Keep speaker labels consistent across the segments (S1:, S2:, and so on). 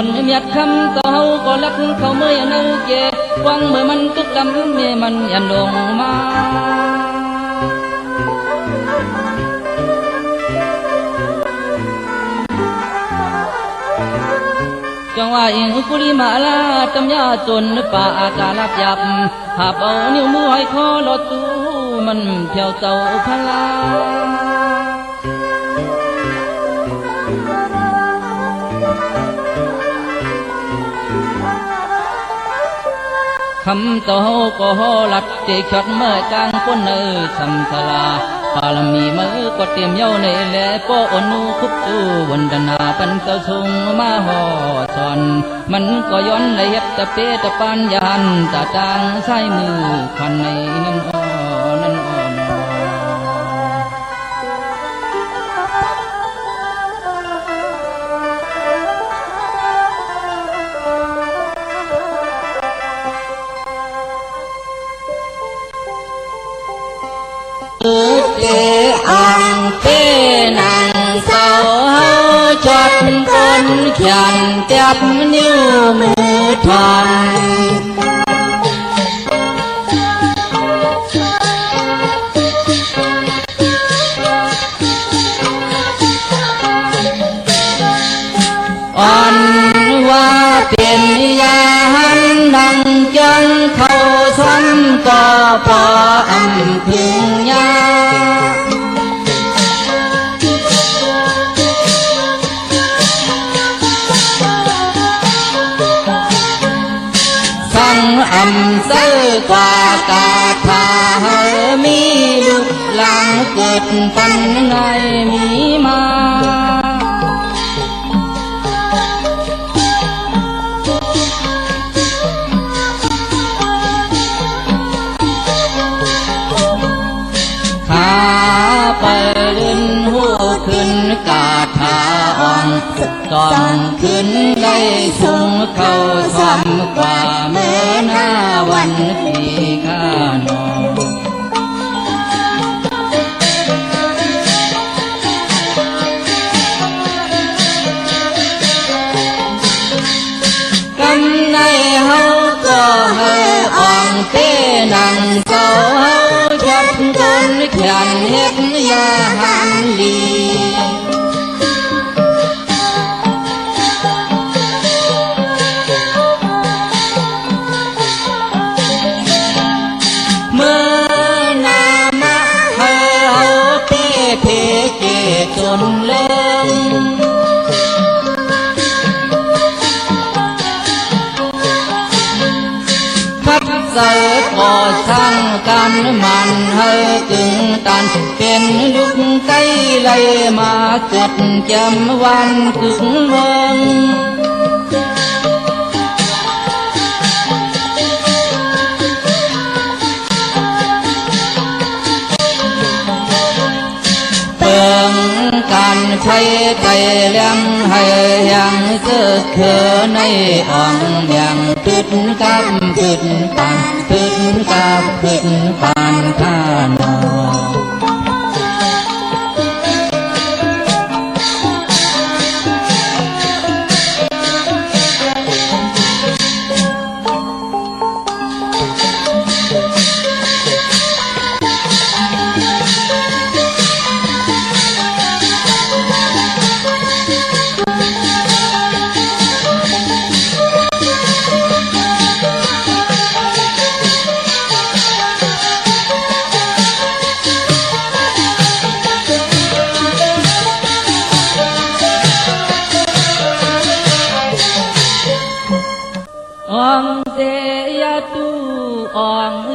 S1: นmiệt khăm tàu có lắc khâu mới nâu chè quăng mười mình tức đắm mê mình ăn đồng ma trong ai kuli mà la tâm nhà tuần pa cả lạp dạp hạp áo nhiều mưa hay khó lọt tu mình theo tàu pha la khăm tàu có ho lặt để chót mơ càng quân nơi sầm thà pa làm mi mơ có tiêm nhau này lẽ po onu khúc tuวันดนาปันเก้าทงมาหอสอนมันก็ย้อนละเอียดตะเปตะปานยานตาจางใส่มือควันในนั่นอ้อนั่นอ้อ
S2: เตอ่างเป้นางสาวเฮาจอดคนเขียนเจ็บนิ้วมือทอนอ่อนว่าเป็นยาหันดังจังเข้าซ้ำก็พออำพึงยาสั่งอำเสอกว่ากาถามีลูกหลังเกิดปันไงมีมาไปลื่นหูขึ้นกาถาอ่อนต้องขึ้นได้สูงเข้าซ้ำกว่าเมื่อหน้าวันปีข้านอกำในเฮาก็ให้อ่อนเต้นังเจ้าเฮาชับคนเขียนเฮ็ดยาหันลีเมื่อนามะเฮาเป้เพเจจนเลิงเสกก่อสร้างกันมันให้ตึงตันเป็นลูกไก่ไหลมาเกิดจำวันถึงเมืองเปิงการใช้ไก่เลี้ยงให้ยังเกิดเขือในอ่องอย่างตึดกับตึดปานตึดกับตึดปานข้านอ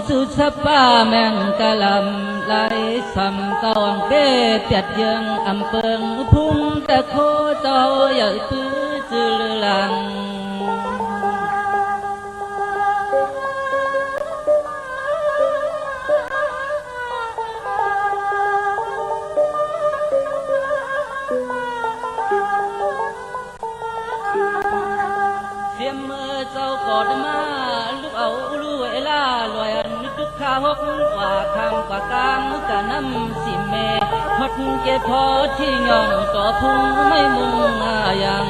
S2: สุสปาแมงกะลำไหลสัมตองเป้เปียดยังอำเปิงพุ่งตะโคเจ้าใหญ่ตื้อจือหลังเสียมมือเจ้ากอดมาลูกเอาลูกเวลาลอยทุกข้าหกกว่าคำกว่ากลางกะน้ำสิเมฮดเก็บพอที่ย่องต่อพุ่งไม่มุ่งอายัง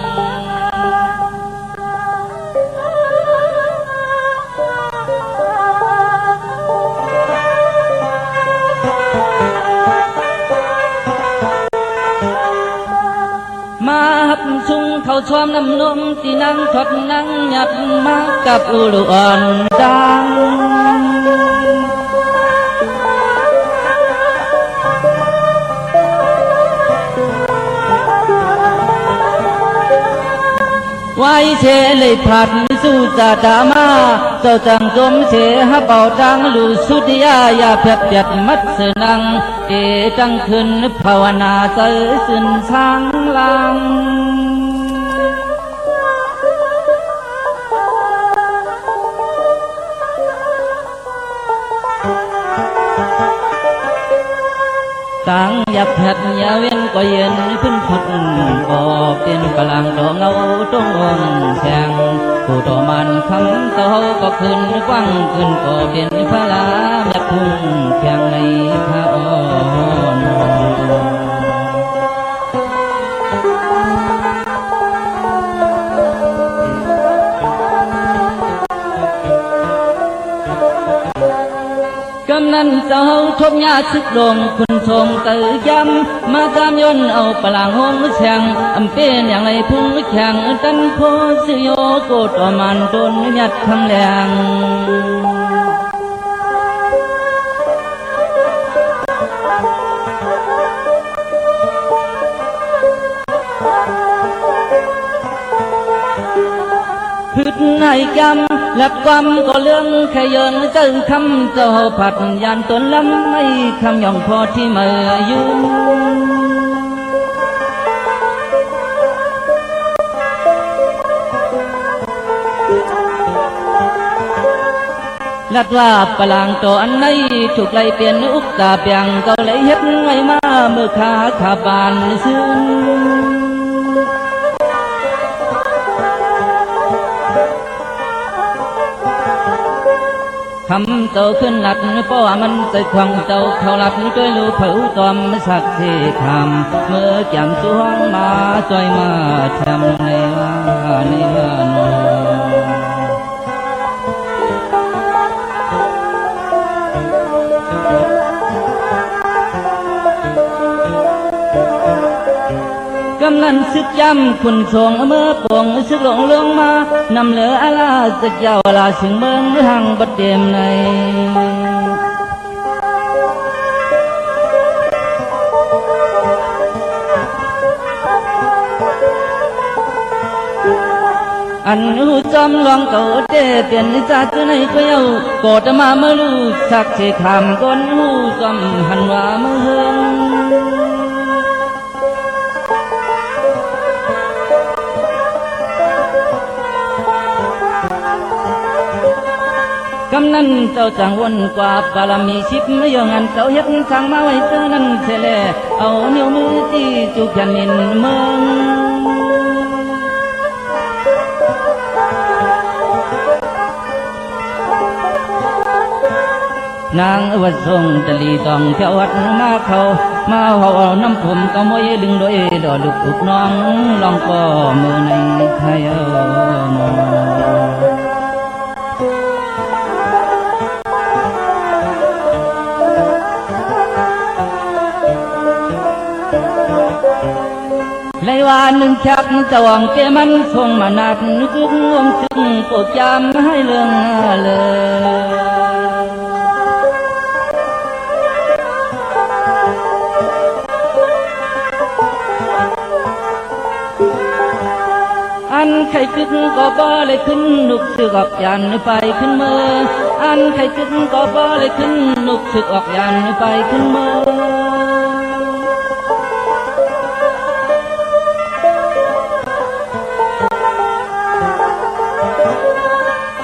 S1: ำชุงเขาชอมน้ำนมที่นั่งทดนั่งหยัดมากับอุลุอ่อนดังไว้เชเลยผัดสู่จาดามาเจ้าจังจมเชฮะเป่าดังลูสุดยายาเพียบเปียดมัดเสนังเอจังขึ้นภาวนาใจสินช้างลังต่างยับหัดยาเวียนก็เย็นพึ่งพุดก็เป็นกลางดอกเงาตรงแข็งผู้ต่อมันคำเต้าก็ขึ้นกว้างขึ้นก็เป็นพลาแบบพุ่งแข็งในพระอ่อนกำนันเจ้าทบยาซึกลงคุณชมตื่ยำมาตามยนเอาปลางหงแฉงอำเป็นอย่างไรพุ่งแข็งตันโคสิโยโกตมันโดนยัดคำแรงพึดในกำและความก็เรื่องแค่เยินเจ้าคำเจ้าผัดยานตนลำไม่คำย่องพอที่เมื่ออยู่ลัดว่าปลางตัวอันไหนถูกไล่เปลี่ยนอุกตาเปียงก็เลยเฮ็ดไว้มาเมื่อขาขาบานซึ้งคำเจ้าขึ้นหลัดเพราะว่ามันใส่ควงเจ้าเขาหลัดด้วยลูกเผาตอมสักเทคำเมื่อแก้มสวงมาจอยมาแทมในว่าในว่าโนกำนันซึกย้ำคุณทรงเมื่อปวงซึกหลงลงมานำเหลืออาลาสึกยาวลาถึงเมืองหางบัดเดมในอันหูจอมลองเก่าเตเปลี่ยนจากในก็เย้าโกดมาเมื่อลูกสักเชคำก้นหูจอมหันว่าเมื่อกำนันเจ้าจังวนกว่าบารมีชิบไม่ยองันเจ้าเฮ็ดสั่งมาไว้เจอนั้นเสลเอานิ้วมือที่จุกแผ่นดินเมืองนางอวดทรงตะลีต้องเที่ยววัดมาเขามาเขาเอาน้ำผมกำมวยดึงโดยดอลูกอุกน้องลองก็มือในไทยนในวันหนึ่งชักจะวางเกมันทรงมานัดนึกงวงจึงโปรดจำให้เรื่องเลยอันใครขึ้นก็บ่เลยขึ้นนุกสึกออกยันไปขึ้นเมื่ออันใครขึ้นก็บ่เลยขึ้นนุกสึกออกยันไปขึ้นเมื่อ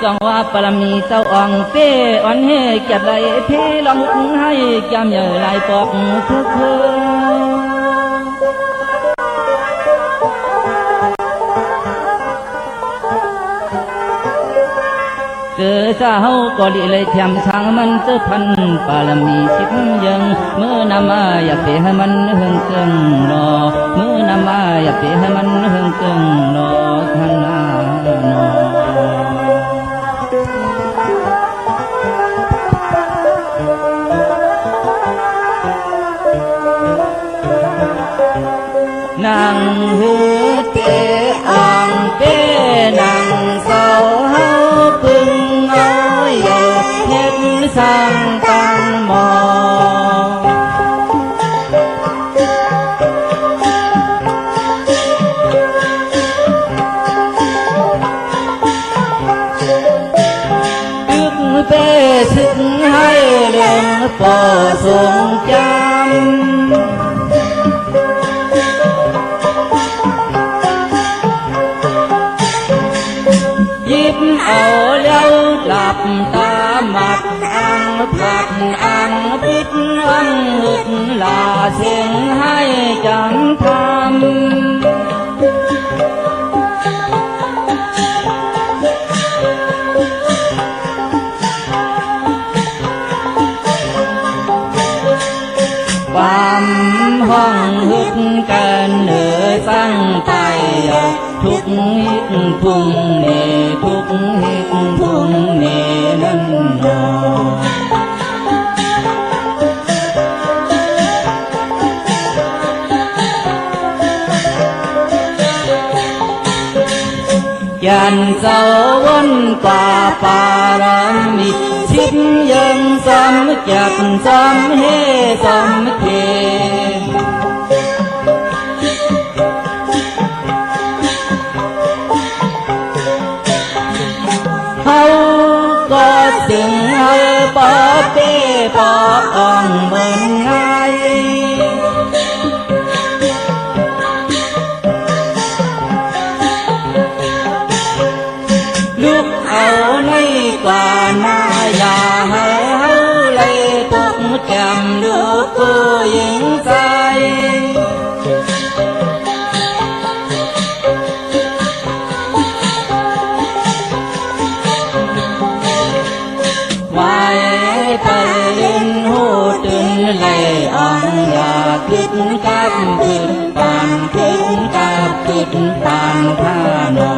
S1: จังว่าปรมีเจ้าอ่องเป้อ่อนเฮเก็บไหลพี่ลองหุงให้จำใหญ่ลายปอกคือเจอเจ้าก็ดีเลยแถมช่างมันเจอพันปรมีชิบยังเมื่อนำมาอยากเปให้มันเฮงเกิงรอเมื่อนำมาอยากเปให้มันเฮงเกิงรอข้างหน้านอนางเฮือเต
S2: อ่างเป้นางเศร้าเฮาพึงเอาเย่เฮ็ดสร้างตังหมอเป้สึกให้เรื่องปอทรงจำยิบเอาแล้วหลับตาหมัดอังผัดอังปิดอังหึดลาเสียงให้จังทำความห้องฮึกกันเหนือตั้งไปทุกฮิกพุ่งเนทุกฮิกพุ่งเนนั่นนอยันเจ้าวันป่าปารามิชิบยังสำจักสำเฮสำเทเฮาก็ถึงเฮาปอเป้ปออ่องเมืองไงลูกเอาในกว่านาอย่าให้เฮาเลยตกแก้มลูกผู้หญิงใจไว้ไปเล่นหูตื่นเลยอ่องอย่าคิดกับคิดปานคิดกับคิดปานท่านอ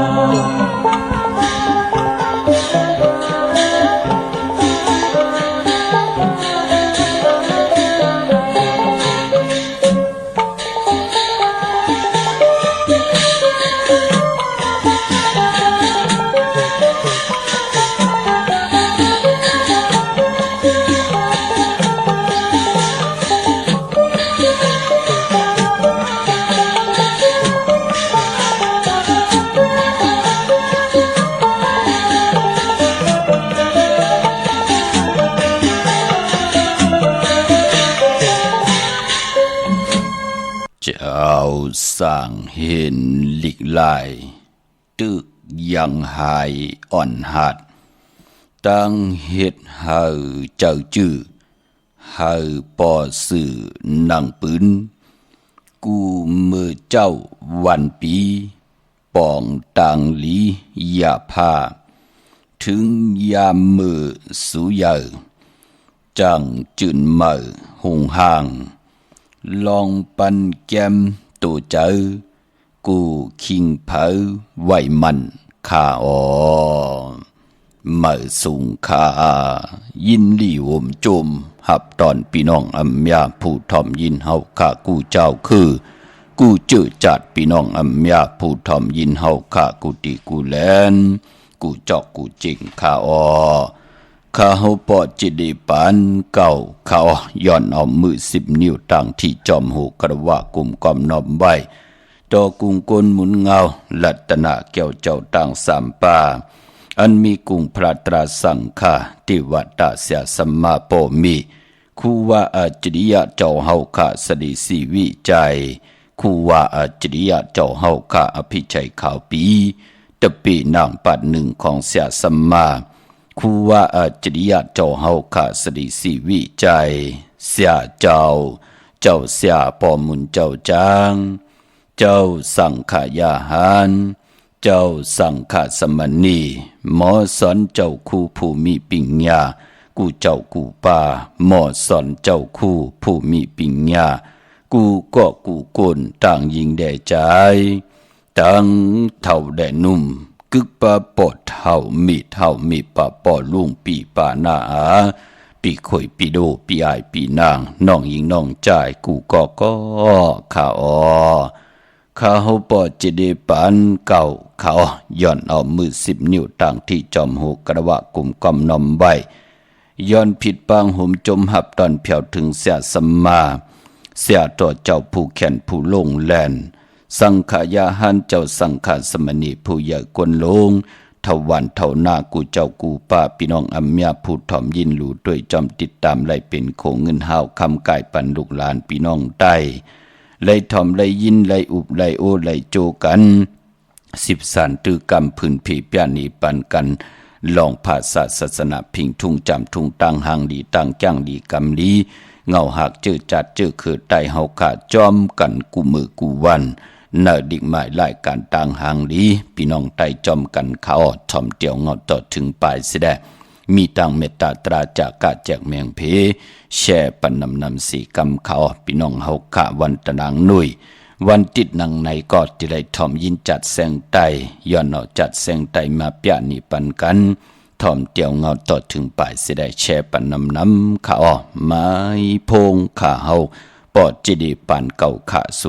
S3: เอาสร้างเห็นหลีกลายตึกยังหายอ่อนหัดตั้งเฮ็ดเฮาเจ้าจื้อเฮาปอสื่อนังปืนกูมือเจ้าวันปีปองต่างลียาพาถึงยามมือสุยาจังจืนเมื่อหงห่างลองปันแก้มตัวเจอกูคิงเผาไว้มันข้าอ๋อเมื่อสุงข้ายินดีวมจมหับตอนพี่น้องอัมยาผู้ทอมยินเฮาข้ากูเจ้าคือกูเจอจัดพี่น้องอัมยาผู้ทอมยินเฮาข้ากูตีกูแลนกูจอกกูจริงข้าอ๋อข้าเฮาปอจิดีปานเก่าเขาย้อนเอามือ10 นิ้วตั้งที่จอมหูกระว่ากุมกอมนอมไว้ต่อกุงกลหมุนเงาลัตนะแก้วเจ้าตั้ง3ป่าอันมีกุงพระตราสังฆาติวัตตะเสียสัมมาโปมิคูว่าอาจริยะเจ้าเฮาข้าสดิสีวิจัยคูว่าอาจริยะเจ้าเฮาข้าอภิชัยข่าวปีตะปีนางปัดหนึ่งของเสียสัมมาคูว่าอาจริยะเจ้าเฮาข้าสดิสีวิจัยเสียเจ้าเสียปอมุนเจ้าจางเจ้าสังขายาหารเจ้าสังฆสมณีหมอสอนเจ้าคู่ผู้มีปิญญากูเจ้ากูป่าหมอสอนเจ้าคู่ผู้มีปิญญากูก็กูกลต่างยิงแด่ใจตั้งเท่าแด่นุ่มกึกปะปอดเท่ามีปะปอลุงปีป่าหน้าปีข่อยปีโดปีอายปีนางน้องยิงน้องจ่ายกูก็ข้าอ๋อ ข้าปอจิเดปานเก่าเขาย้อนเอามือ10 นิ้วต่างที่จอมหูกระวะกลุ่มก้อมนอมไว้ย้อนผิดปางหุมจมหับตอนเพียวถึงเสียสมมาเสียต่อเจ้าผู้แขนผู้ลงแลนสังขายาหันเจ้าสังขารสมณีผู้ใหญ่กวนลงเท่าวันเท่าหน้ากูเจ้ากูป้าพี่น้องอัมยาผู้ถ่อมยินหลู่ด้วยจอมติดตามไล่เป็นโคงเงินห้าวคำกายปันลูกหลานพี่น้องใต้ไล่ถ่อมไล่ยินไล่อุบไล่โอไล่โจกัน10 สานตือกรรมพื้นผีเปียนีปันกันลองภาษาศาสนาพิงทุ่งจำทุ่งตั้งหางดีตั้งจ้างดีกำลีเงาหักเจอจัดเจอคือไตเฮาขาดจอมกันกูมือกูวันเนื้อดิกหมายไล่การต่างหางดีพี่น้องไตจอมกันเขาถ่อมเตียวเงาต่อถึงปลายเสดมีตังเมตตาตราจากกะแจกแมงเพแช่ปันนำสีกำเขาพี่น้องเฮาขาวันตะนางหนุยวันติดนังในก็จะได้ถ่อมยินจัดแสงไตย้อนเอาจัดแสงไตมาเปียนีปันกันถ่อมเตียวเงาต่อถึงปลายเสดแช่ปันนำเขาไม้พงขาเฮาปอดจิดีปันเก่าขา0629249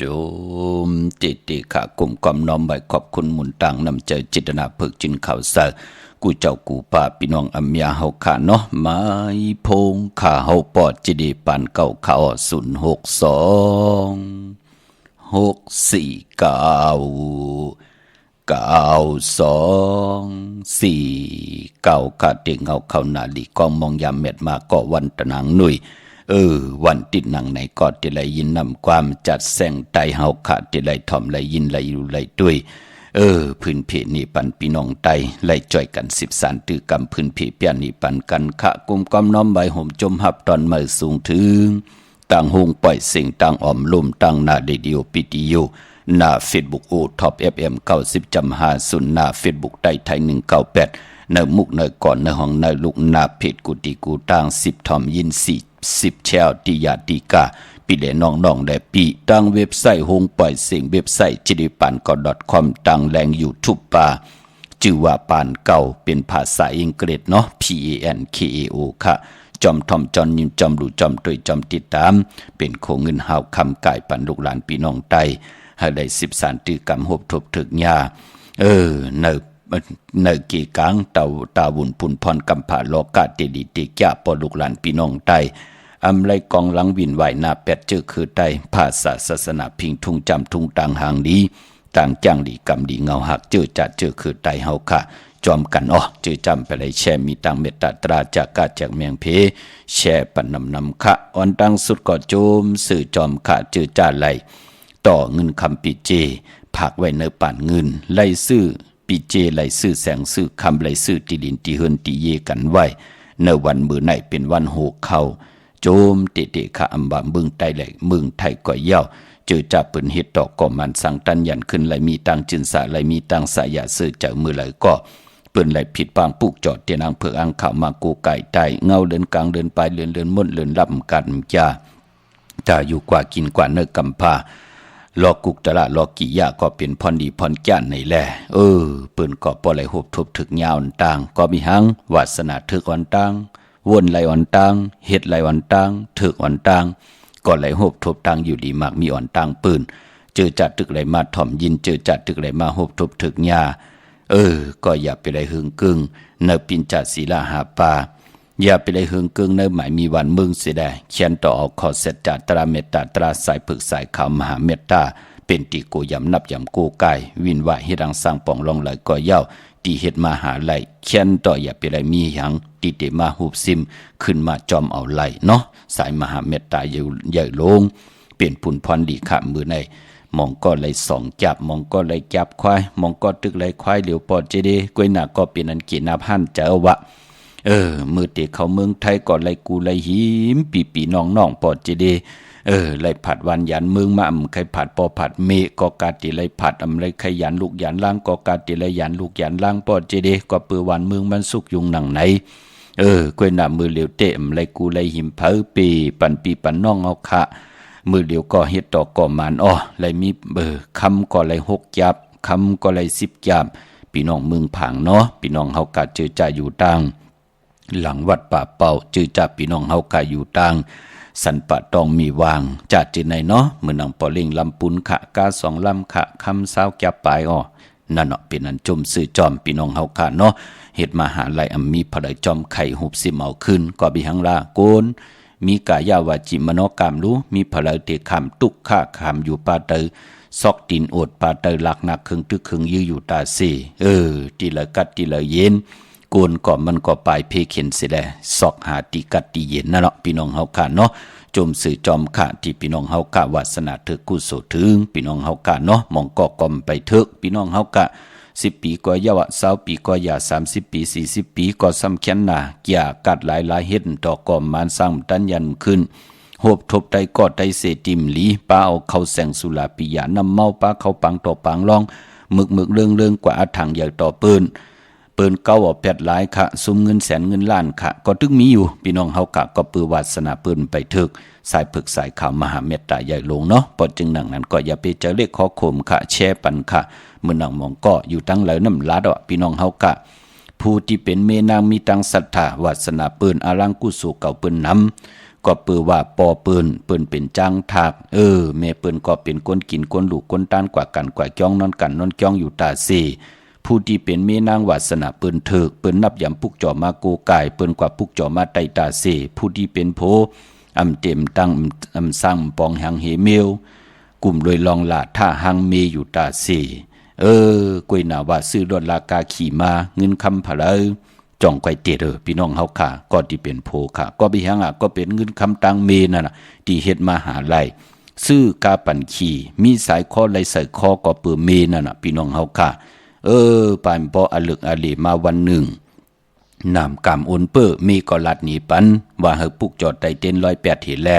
S3: จมติขากลุ่มกอมน้อมใบขอบคุณหมุนตังนำใจจิตนาเพิกจินข่าวสารกูเจ้ากูป่าพี่น้องอัมยาเฮาขาเนาะไม้พงขาเฮาปอดจิดีปานเก่าขา062 649 92 4 9ขาเต็งเฮาเข้านาลีกองมองยามเม็ดมาก็วันตะนางหนุ่ยวันติดหนังในกอดที่ไหลยินนำความจัดแสงไตเฮาขาดที่ไหลถ่อมไหลยินไหลอยู่ไหลด้วยพื้นเพนี่ปันพี่น้องไตไหลจ่อยกัน13ตือกำพื้นเพเปียนี่ปันกันขะกุมกำน้อมใบห่มจมหับตอนมือสูงถึงต่างหงปล่อยสิ่งต่างอ่อมลุ่มต่างหน้าเดดิโอปิติโยหน้า Facebook โอท็อป FM 90.50หน้า Facebook ไตไทย198ในมุกในก่อนในห้องในลูกหน้าเพจกุฏิกูต่าง10ถ่อมยิน10แชวติยาติกาปีเลน้องๆและปีตั้งเว็บไซต์หงปล่อยเสียงเว็บไซต์จิริปันก็ .com ตั้งแรง YouTube ป่าชื่อว่าปานเก่าเป็นภาษาอังกฤษเนาะ PANKAO ค่ะจอมทอมจอนยิมจอมดูจอมตุยจอมติดตามเป็นโคเงินหาวคำก่ายปันลูกหลานพี่น้องไตให้ได้13ตือกรรมหบทบถึกยาในกีกังตาวุ่นปุ่นพรกำผาโลกาเตดิติกะปอลูกหลานพี่น้องไตอำไลกองหลังวินไหวหน้าเป็ดเจอคือไตภาษาศาสนาพิงทุงจำทุงต่างหางดีต่างจ้างดีกรรมดีเงาหักเจอจัดเจอคือไตเฮาค่ะจอมกันเจอจำไปเลยแช่มีตังเมตตาตราจากกาจากเมียงเพแช่ปันนำค่ะอ่อนดังสุดก็โจมสื่อจอมค่ะเจอจ่าไหลต่อเงินคำปีเจผักไว้เนื้อป่านเงินไล่ซื้อปีเจไล่ซื้อแสงซื้อคำไล่ซื้อตีดินตีเฮินตีเยกันไว้ในวันมือไหนเป็นวันโหกเข้าโจมเตะข้าอัมบามึงไตไหลมึงไทยก่อยเย้าเจอจับปืนเฮ็ดดอกก่อมันสังตันยันขึ้นไหลมีตังจินสาไหลมีตังสายาซื้อเจอมือไหลก็ปืนไหลผิดปางปุกจอดเตียนางเผือกอังข่าวมากูไก่ไตเงาเดินกลางเดินไปเดินมุ่นเดินรับกันจ้าถ้าอยู่กว่ากินกว่าเนื้อกำพาลอกุกตะละลอกิยาก็เป็นพรดีพรแก่นในแลปืนก็ปอไหลหบทุบถึกยาวต่างก็มีหังวาสนาถึกอ่อนต่างวนไหลอ่อนต่างเฮ็ดไหลอ่อนต่างถึกอ่อนต่างก็ไหลหบทุบต่างอยู่ดีมากมีอ่อนต่างปืนเจอจัดตึกไหลมาถ่อมยินเจอจัดตึกไหลมาหบทุบถึกยาก็อย่าไปไหลหึงกึ่งเนปินจัดศีลาหาปาอย่าไปเลยเฮืองเกิงเนหมายมีวันมึงเสียได้เขียนต่อเอาขอเสร็จจากตราเมตตาตราสายผึกสายขาวมหาเมตตาเป็นตีโกยำนับยำโกกายวินว่าเฮ็ดดังสร้างป่องลองไหลก็เย้าตีเฮ็ดมาหาไหลเขียนต่ออย่าไปเลยมีหยังตีเตมาหูบซิมขึ้นมาจอมเอาไหลเนาะสายมหาเมตตาใหญ่ลงเปลี่ยนปุ่นพรดีขะมือในมองก็เลยสองจับมองก็เลยจับควายมองก็ตึกเลยควายเหลียวปอดเจดีกวยหน้าก็เป็นอันกีนาพันเจ้าวะมือเตะเขาเมืองไทยก่อนไล่กูไล่หิมปีน้องปอดเจเดไล่ผัดวันยันเมืองมาใครผัดปอผัดเมก็กาติไล่ผัดไล่ใครยันลูกยันล่างก็กาติไล่ยันลูกยันล่างปอดเจเดก็เปือวันเมืองมันสุกยุงหนังไหนกวยหน้ามือเหลียวเตะไล่กูไล่หิมเผอปีปันน้องเอาค่ะมือเหลียวก็เฮ็ดต่อก่อมันไล่มีคำก็ไล่6จับคำก็ไล่10จับพี่น้องเมืองผางเนาะพี่น้องเฮากะเจอใจอยู่ต่างหลังวัดป่าเป่าจือจับพี่น้องเฮากายอยู่ต่างสันปะตองมีวางจัดจีในเนาะมือนังปอเล่งลำปุนขะกา2ลำขะคำสาวแก่ปลายนั่นเนาะเป็นอันจมซื้อจอมพี่น้องเฮาค่ะเนาะเฮ็ดมหาลัยมีพระจอมไข่หุบสิเมาขึ้นก็บิหังลาโกนมีกายาวาจิมโนกรรมรู้มีพระเตคำตุกข้าคำอยู่ปาเตอซอกตีนอดปาเตอหลักหนักครึ่งตึกครึ่งยื้ออยู่ตาซีตีละกัดตีละเย็นโกนก่อมันก็ปลายเพเข็นเสียแล้วซอกหาตีกัดตีเย็นนั่นเนาะพี่น้องเฮาค่ะเนาะจมสื่อจอมค่ะที่พี่น้องเฮากะวาสนาเถิกกุศลถึงพี่น้องเฮากะเนาะมองก็กอมไปเถิกพี่น้องเฮากะ10 ปีก็ยาวะ20 ปีก็ยา30 ปี40 ปีก็สำคัญน่ะอย่ากัดหลายเฮ็ดต่อก่อมมันสร้างตันยันขึ้นโหบทบไตกอดไตเสติมหลีป้าเอาเข้าแสงสุราปิยาน้ำเมาป้าเข้าปังต่อปังลองมึกเรื่องกว่าอาถังใหญ่ต่อปืนเก้าแปดหลายค่ะซุมเงินแสนเงินล้านค่ะก็ตึกมีอยู่พี่น้องเฮากะก็ปือวาสนาปืนไปถึกสายผึกสายขาวมหาเมตตาใหญ่ลงเนาะปอดจึงหนังนั้นก็อย่าไปเจอเลขขอโคมค่ะแช่ปันค่ะมื้อหนังมองก็อยู่ตั้งหลายน้ำลาดพี่น้องเฮากะผู้ที่เป็นเมนางมีตังศรัทธาวาสนาปืนอารังกุสุเก่าปืนนำ ก็เปือว่าปอเปิ้นเป็นจ้างทากแม่เปิ้นก็เป็นคนกินคนลูกคนต้านกว่ากันกว่าจ้องนอนกันนอนจ้องอยู่ตาเซผู้ที่เป็นแม่นางวาสนาเปิ้นเถิกเปิ้นนับยำปุกจ่อมาโกกายเปิ้นกว่าปุกจ่อมาไตตาเซผู้ที่เป็นโพอำเต็มตั้งอำสั่งปองหังเฮเมวกลุ่มโดยลองลาท่าหังเมอยู่ตาเซกวยหนาว่าซื้อรถลากาขี่มาเงินคำผะเลยจ่องไกวเตะพี่น้องเฮาค่ะก็ที่เป็นโพค่ะก็บิหังก็เป็นเงินคำตังเมนั่นน่ะที่เฮ็ดมาหาไล่ซื้อกาปั่นขี่มีสายคอไหลใส่คอก็เปื้อเมนั่นน่ะพี่น้องเฮาค่ะปานปออลึกอเลมาวันหนึ่งนำกำโอนเปอร์มีก็ลัดหนีปันว่าเฮาปุกจอดไตเต้น108เฮแล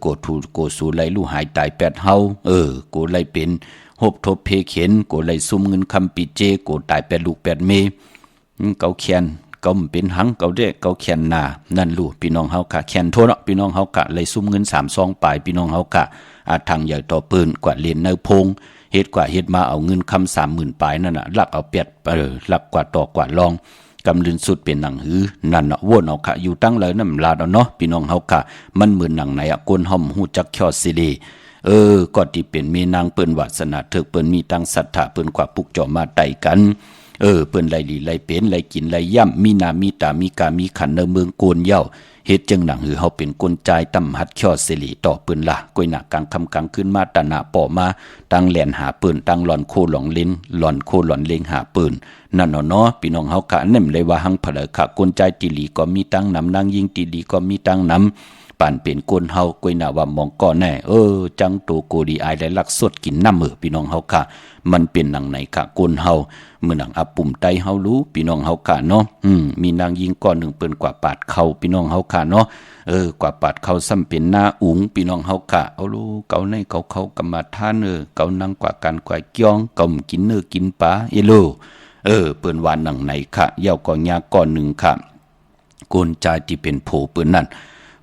S3: โกทูโกสูไลลู่หายตาย8เฮาโกไลเป็นหบทบเพเข็นโกไลซุ่มเงินคำปิเจโกตาย8ลูก8เมเกาแขนเกาเป็นหังเกาเด้เกาแขนหน้านั่นลูกพี่น้องเฮาค่ะแขนโทเนาะพี่น้องเฮากะไลซุ่มเงิน3ซองปลายพี่น้องเฮากะอาทางใหญ่ต่อปืนกว่าเลนในพงเฮ็ดกว่าเฮ็ดมาเอาเงินคำ30,000ปลายนั่นน่ะลักเอา8ลักกว่าต่อกว่าลองกำลืนสุดเป็นหนังหือนั่นน่ะวนเอาค่ะอยู่ตั้งเลยน้ำลาดเอาเนาะพี่น้องเฮาค่ะมันเหมือนหนังไหนอะกวนห่อมฮู้จักคอสิลีก็ที่เป็นมีนางเปิ้นวาสนาเถิกเปิ้นมีตั้งศรัทธาเปิ้นกว่าปุกจ่อมาไต่กันเปิ้นไล่ลีไล่เป็นไล่กินไล่ย่ำมีนามีตามีกามีขันในเมืองโกนเย้าเฮ็ดจังหนังหือเฮาเป็นคนใจตำหัดคอสิลีต่อเปิ้นล่ะก้อยหน้ากลางคำกลางขึ้นมาตะหน้าปอมาตั้งแล่นหาปืนตั้งหลอนโคหลองเล่นหลอนโคหลอนเล็งหาปืนนั่นเนาะพี่น้องเฮาค่ะนั่นเลยว่าหังเผลอค่ะคนใจติลีก็มีตั้งนำนางยิงติลีก็มีตั้งนำป่านเป็นคนเฮาก้อยหน้าว่ามองก่อแน่จังโตโกดีอายได้ลักสดกินน้ำพี่น้องเฮาค่ะมันเป็นหนังไหนค่ะคนเฮาเมื่อหนังอับปุ่มไตเฮารู้พี่น้องเฮาค่ะเนาะมีนางยิงก้อนหนึ่งเปิ้นกว่าปาดเข้าพี่น้องเฮาค่ะเนาะกว่าปาดเข้าซ้ำเป็นหน้าอุ๋งพี่น้องเฮาค่ะเอารู้เกาในเขากำมาท่านเกานั่งกว่ากันกว่าจ้องกำกินกินปลาโลเปิ้นว่าหนังไหนค่ะเย้าก่อยาก้อนหนึ่งค่ะโกนใจที่เป็นโผเปิ้นนั่น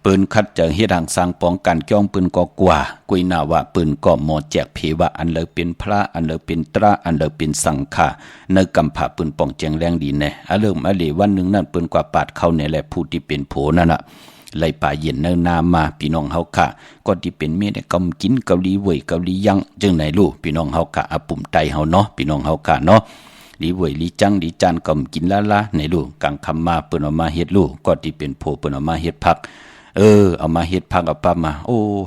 S3: เปิ้นคัดจะเฮ็ดทางสร้างป้องกันจ้องเปิ้นก็กว่ากุยหน้าว่าเปิ้นก็หมอแจกเพว่าอันเลยเป็นพระอันเลยเป็นตราอันเลยเป็นสังฆาในกำผาเปิ้นป้องแจงแรงดีแน่เริ่มอเลวันหนึ่งนั่นเปิ้นกว่าปาดเข้าเนี่ยแหละผู้ที่เป็นโผนั่นน่ะไล่ป่าเย็นเนินนามาพี่น้องเฮาค่ะก็ที่เป็นเมียได้กำกินเกาหลีเว่ยเกาหลียังจังไหนลูกพี่น้องเฮาค่ะอาปุ่มไตเฮาเนาะพี่น้องเฮาค่ะเนาะลีเว่ยลีจังลีจานกำกินละในลูกกลางคำมาเปิ้นเอามาเฮ็ดลูกก็ที่เป็นโผเปิ้นเอามาเฮ็ดผักเอามาเฮ็ดผักเอาปลามา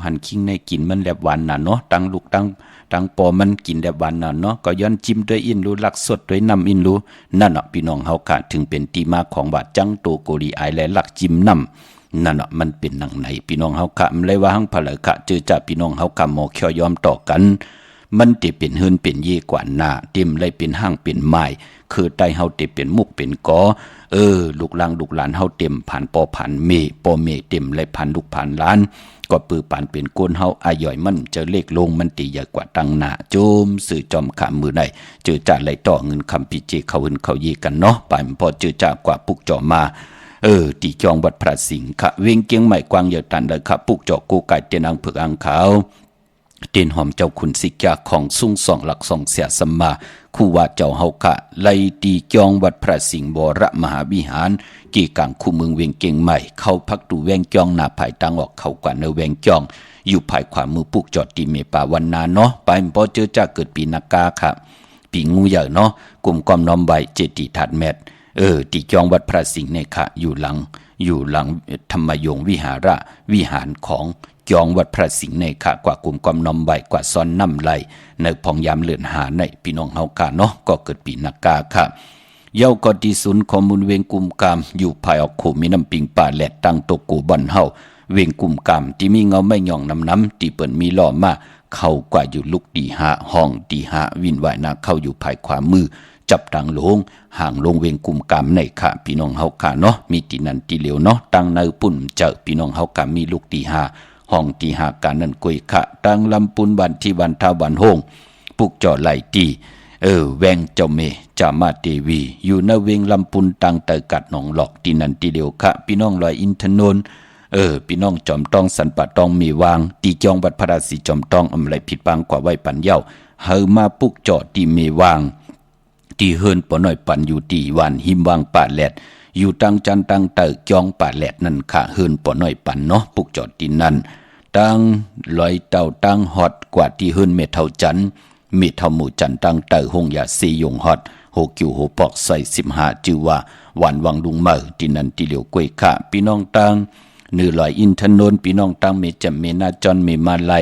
S3: หันคิงในกินมันแลบหวานน่ะเนาะตั้งลูกตั้งปอมันกินแลบหวานน่ะเนาะก็ย้อนจิ้มด้วยอินรู้ลักสดด้วยน้ำอินรู้นั่นน่ะพี่น้องเฮาค่ะถึงเป็นที่มาของว่าจังโตโกลีไอและลักจิ้มน้ำนั่นน่ะมันเป็นหนังไหนพี่น้องเฮาค่ะมันเลยว่าหังผะเลยค่ะเจอจ่าพี่น้องเฮาค่ะหมอเขียวยอมต่อกันมันติเป็นเฮือนเป็นเยกว่าหน้าเต็มเลยเป็นห้างเป็นไม้คือใต้เฮาติเป็นมุกเป็นกอลูกหลานเฮาเต็มผ่านปอผ่านเมปอเมเต็มเลยผ่านลูกผ่านล้านก็ปือปานเป็นโกนเฮาอาย่อยมันเจอเลขลงมันตีใหญ่กว่าตังหน้าโจมสื่อจอมขามมือไหนเจอจ่าไหลต่อเงินคำปิเจเขาหึนเขายีกันเนาะปานพอเจอจ่ากว่าปุกจ่อมาตีจองวัดพระสิงห์ค่ะเวียงเกียงใหม่กวางใหญ่ตันเลยค่ะปุกจ่อกูไก่เตียนอังเผือกอังขาวเตียนหอมเจ้าขุนสิกาของสุ่งสองหลักสองเสียสมมาคู่ว่าเจ้าเฮาค่ะไล่ตีจองวัดพระสิงห์บรมหาวิหารกี่กลางคู่เมืองเวียงเกียงใหม่เข้าพักดูแวงจองหน้าภายตังออกเข้ากว่าเนแวงจองอยู่ภายขวามือปุกจอดตีเมป่าวันนาเนาะไปพอเจอจ้าเกิดปีนากาค่ะปีงูใหญ่เนาะกลุ่มความน้อมใบเจติถาดแมทตีจองวัดพระสิงห์เนี่ยค่ะอยู่หลังธรรมยงวิหารของจองวัดพระสิงห์ในค่ะกว่ากลุ่มความนอมใบกว่าซ้อนน้ำไหลในพองยามเลือนหาในพี่น้องเฮาค่ะเนาะก็เกิดปีนักกาค่ะเย้าก็ที่ศูนย์ข้อมูลเวงกุมกามอยู่ภายออกโขมีน้ำปิงป่าแหลดตั้งตกกูบ่อนเฮาเวงกุมกามที่มีเงาไม่หย่องน้ำที่เปิ้นมีล้อมาเข้ากว่าอยู่ลุกตีหาห้องตีหาวินไหวนาเข้าอยู่ภายขวามือจับตังลงห่างลงเวงกุมกามในค่ะพี่น้องเฮาค่ะเนาะมีตีนันตีเหลียวเนาะตั้งในปุ่นเจอพี่น้องเฮาค่ะมีลูกตีหาห้องตีหาการนั่นกุยค่ะตั้งลำปุนบันที่วันทาวันโฮงปุกจ่อไหลตีแวงเจ้าเมจามาเทวีอยู่ในเวงลำปุนตังเตกัดหนองหลอกตีนันตีเหลียวค่ะพี่น้องลอยอินทนนท์พี่น้องจอมต้องสันปะต้องมีวางตีจองวัดพระราศีจอมต้องอำไรผิดบางกว่าไว้ปันเย้าเฮามาปุกจ่อตีเมวางตีเฮินปอน้อยปันอยู่ตีวันหิมวางป่าแลด อยู่ตังจันตังเตอจองป่าแหลดนั่นค่ะเฮินปอน้อยปันเนาะปุกจอดดินนั่นตังลอยเต่าตังฮอดกว่าที่เฮินเมเท่าจันเมเท่าหมู่จันตังเตอหงยาซียงฮอดโหกิวโหปอกใส่15จือว่าวันวังลุงเมอที่นั่นที่เหลียวกวยค่ะพี่น้องตังเนื้อลอยอินทนนพี่น้องตังเมจำเมนาจอนเมมาไล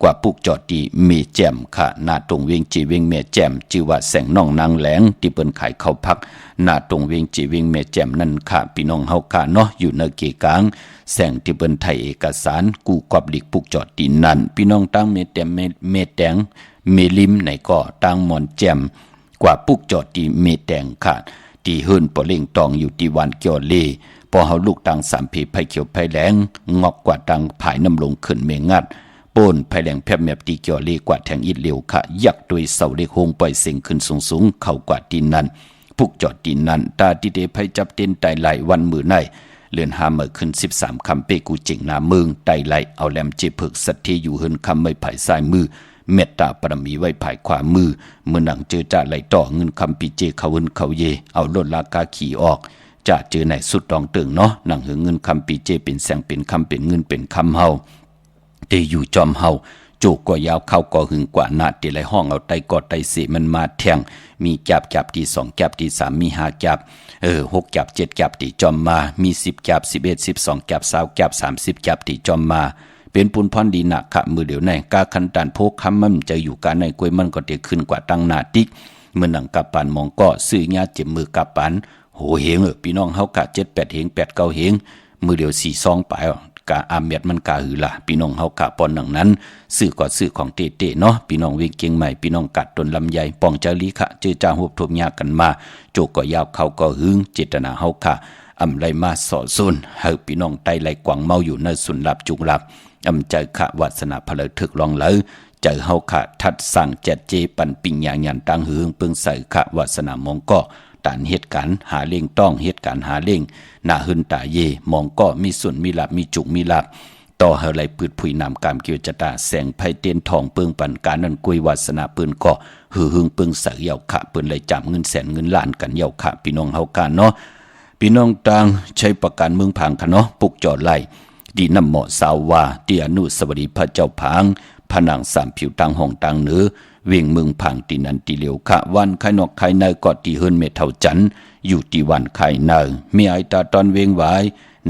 S3: กว่าปุกจอดดีเมแจมค่ะหน้าตรงเวียงจีเวียงเมแจมจือว่าแสงน้องนางแหลงที่เปิ้นขายข้าวพักหน้าตรงเวียงจีเวียงเมแจมนั่นค่ะพี่น้องเฮาค่ะเนาะอยู่ในเกกลางแสงที่เปิ้นไทยเอกสารกูกอบลิกปุกจอดดีนั่นพี่น้องตังเมแจมเมแตงเมลิมในก็ตังมอนแจมกว่าปุกจอดดีเมแตงค่ะที่เฮิรนปอเล่งตองอยู่ที่วันเกียวเลพอเฮาลูกตัง3ผีไผเขียวไผแหลงงอกกว่าตังผายน้ำลงขึ้นเมงัดโปนไผแหลงแพบแมบตีเกียวเลกว่าแทงอิดเหลียวค่ะยักโดยเสาเลขโฮงปล่อยเสียงขึ้นสูงๆเข้ากว่าดินนั้นปุกจอดดินนั้นตาที่เดไผจับเต้นไตไหลวันมือในเลื่อนหาเมื่อขึ้น13คำเปกูจิงนาเมืองไตไหลเอาแหลมเจเพิกสัตที่อยู่เฮินคำไม่ไผซ้ายมือเมตตาปรมีไว้ภายขวามือเมื่อหนังเจอจ่าไหลต่อเงินคำปีเจเขาเฮินเขาเยเอาลดลากาขี่ออกจะเจอไหนสุดดองเติงเนาะหนังหึงเงินคำปีเจเป็นแสงเป็นคำเป็นเงินเป็นคำเฮาเตอยู่จอมเฮาโจกก็ยาวเข้าก็หึงกว่านาเตไหลห้องเอาไตกอดไตเสมันมาแทงมีจับที่2จับที่3มี5จับ6จับ7จับที่จอมมามี10จับ11 12จับ20จับ30จับที่จอมมาเป็นปุนพรดีหนักค่ะมือเดี๋ยวในกาคันตันโพกคำมันจะอยู่การในกล้วยมันก็เตขึ้นกว่าตั้งนาติกเมื่อหนังกับปานมองก็ซื้อญาเจ็บมือกับปานโหเหงพี่น้องเฮากะ7 8เหง8 9เหงมือเดียว4 2ไปกะอาเมียดมันกะหือล่ะพี่น้องเฮากะปอนหนังนั้นซื้อก็ซื้อของเตๆเนาะพี่น้องเวียงเกียงใหม่พี่น้องกัดต้นลำไยป้องเจลีค่ะเจอจ้าฮบทบยากันมาโจกก็ยาวเข้าก็หึงเจตนาเฮาค่ะอำไรมาสอซุนเฮาพี่น้องไตไหลกวางเมาอยู่ในสุนลับจุกลับอำใจขะวาสนาพลถึกลองเลยเจอเฮาขะทัดสั่งแจดเจปันปิญญาญันตังหืงเปิงใส่ขะวาสนามองก็ตานเหตุการณ์หาเล่งต้องเหตุการณ์หาเล่งหน้าหึนตาเยมองก็มีส่วนมีลับมีจุกมีลับต่อเฮาไหลปืดผุยนำกามเกียวจตาแสงไผเตียนทองเปิงปันการนั้นกุยวาสนาปืนก็หือหึงเปิงใส่เยาขะเปิ้นเลยจับเงินแสนเงินล้านกันเยาขะพี่น้องเฮากันเนาะพี่น้องต่างใช้ประกันเมืองพังค่ะเนาะปุกจอดไหลดีน้ำเหมาะสาววาที่อนุสวรีพระเจ้าผางผนัง3ผิวตังห้องตังเหนือเวียงเมืองพังตีนันตีเหลียวขะวันไข่นอกไข่ในก็ตีเฮิรนเมเท่าจันอยู่ที่วันไข่ในมีไอตาตอนเวียงไว้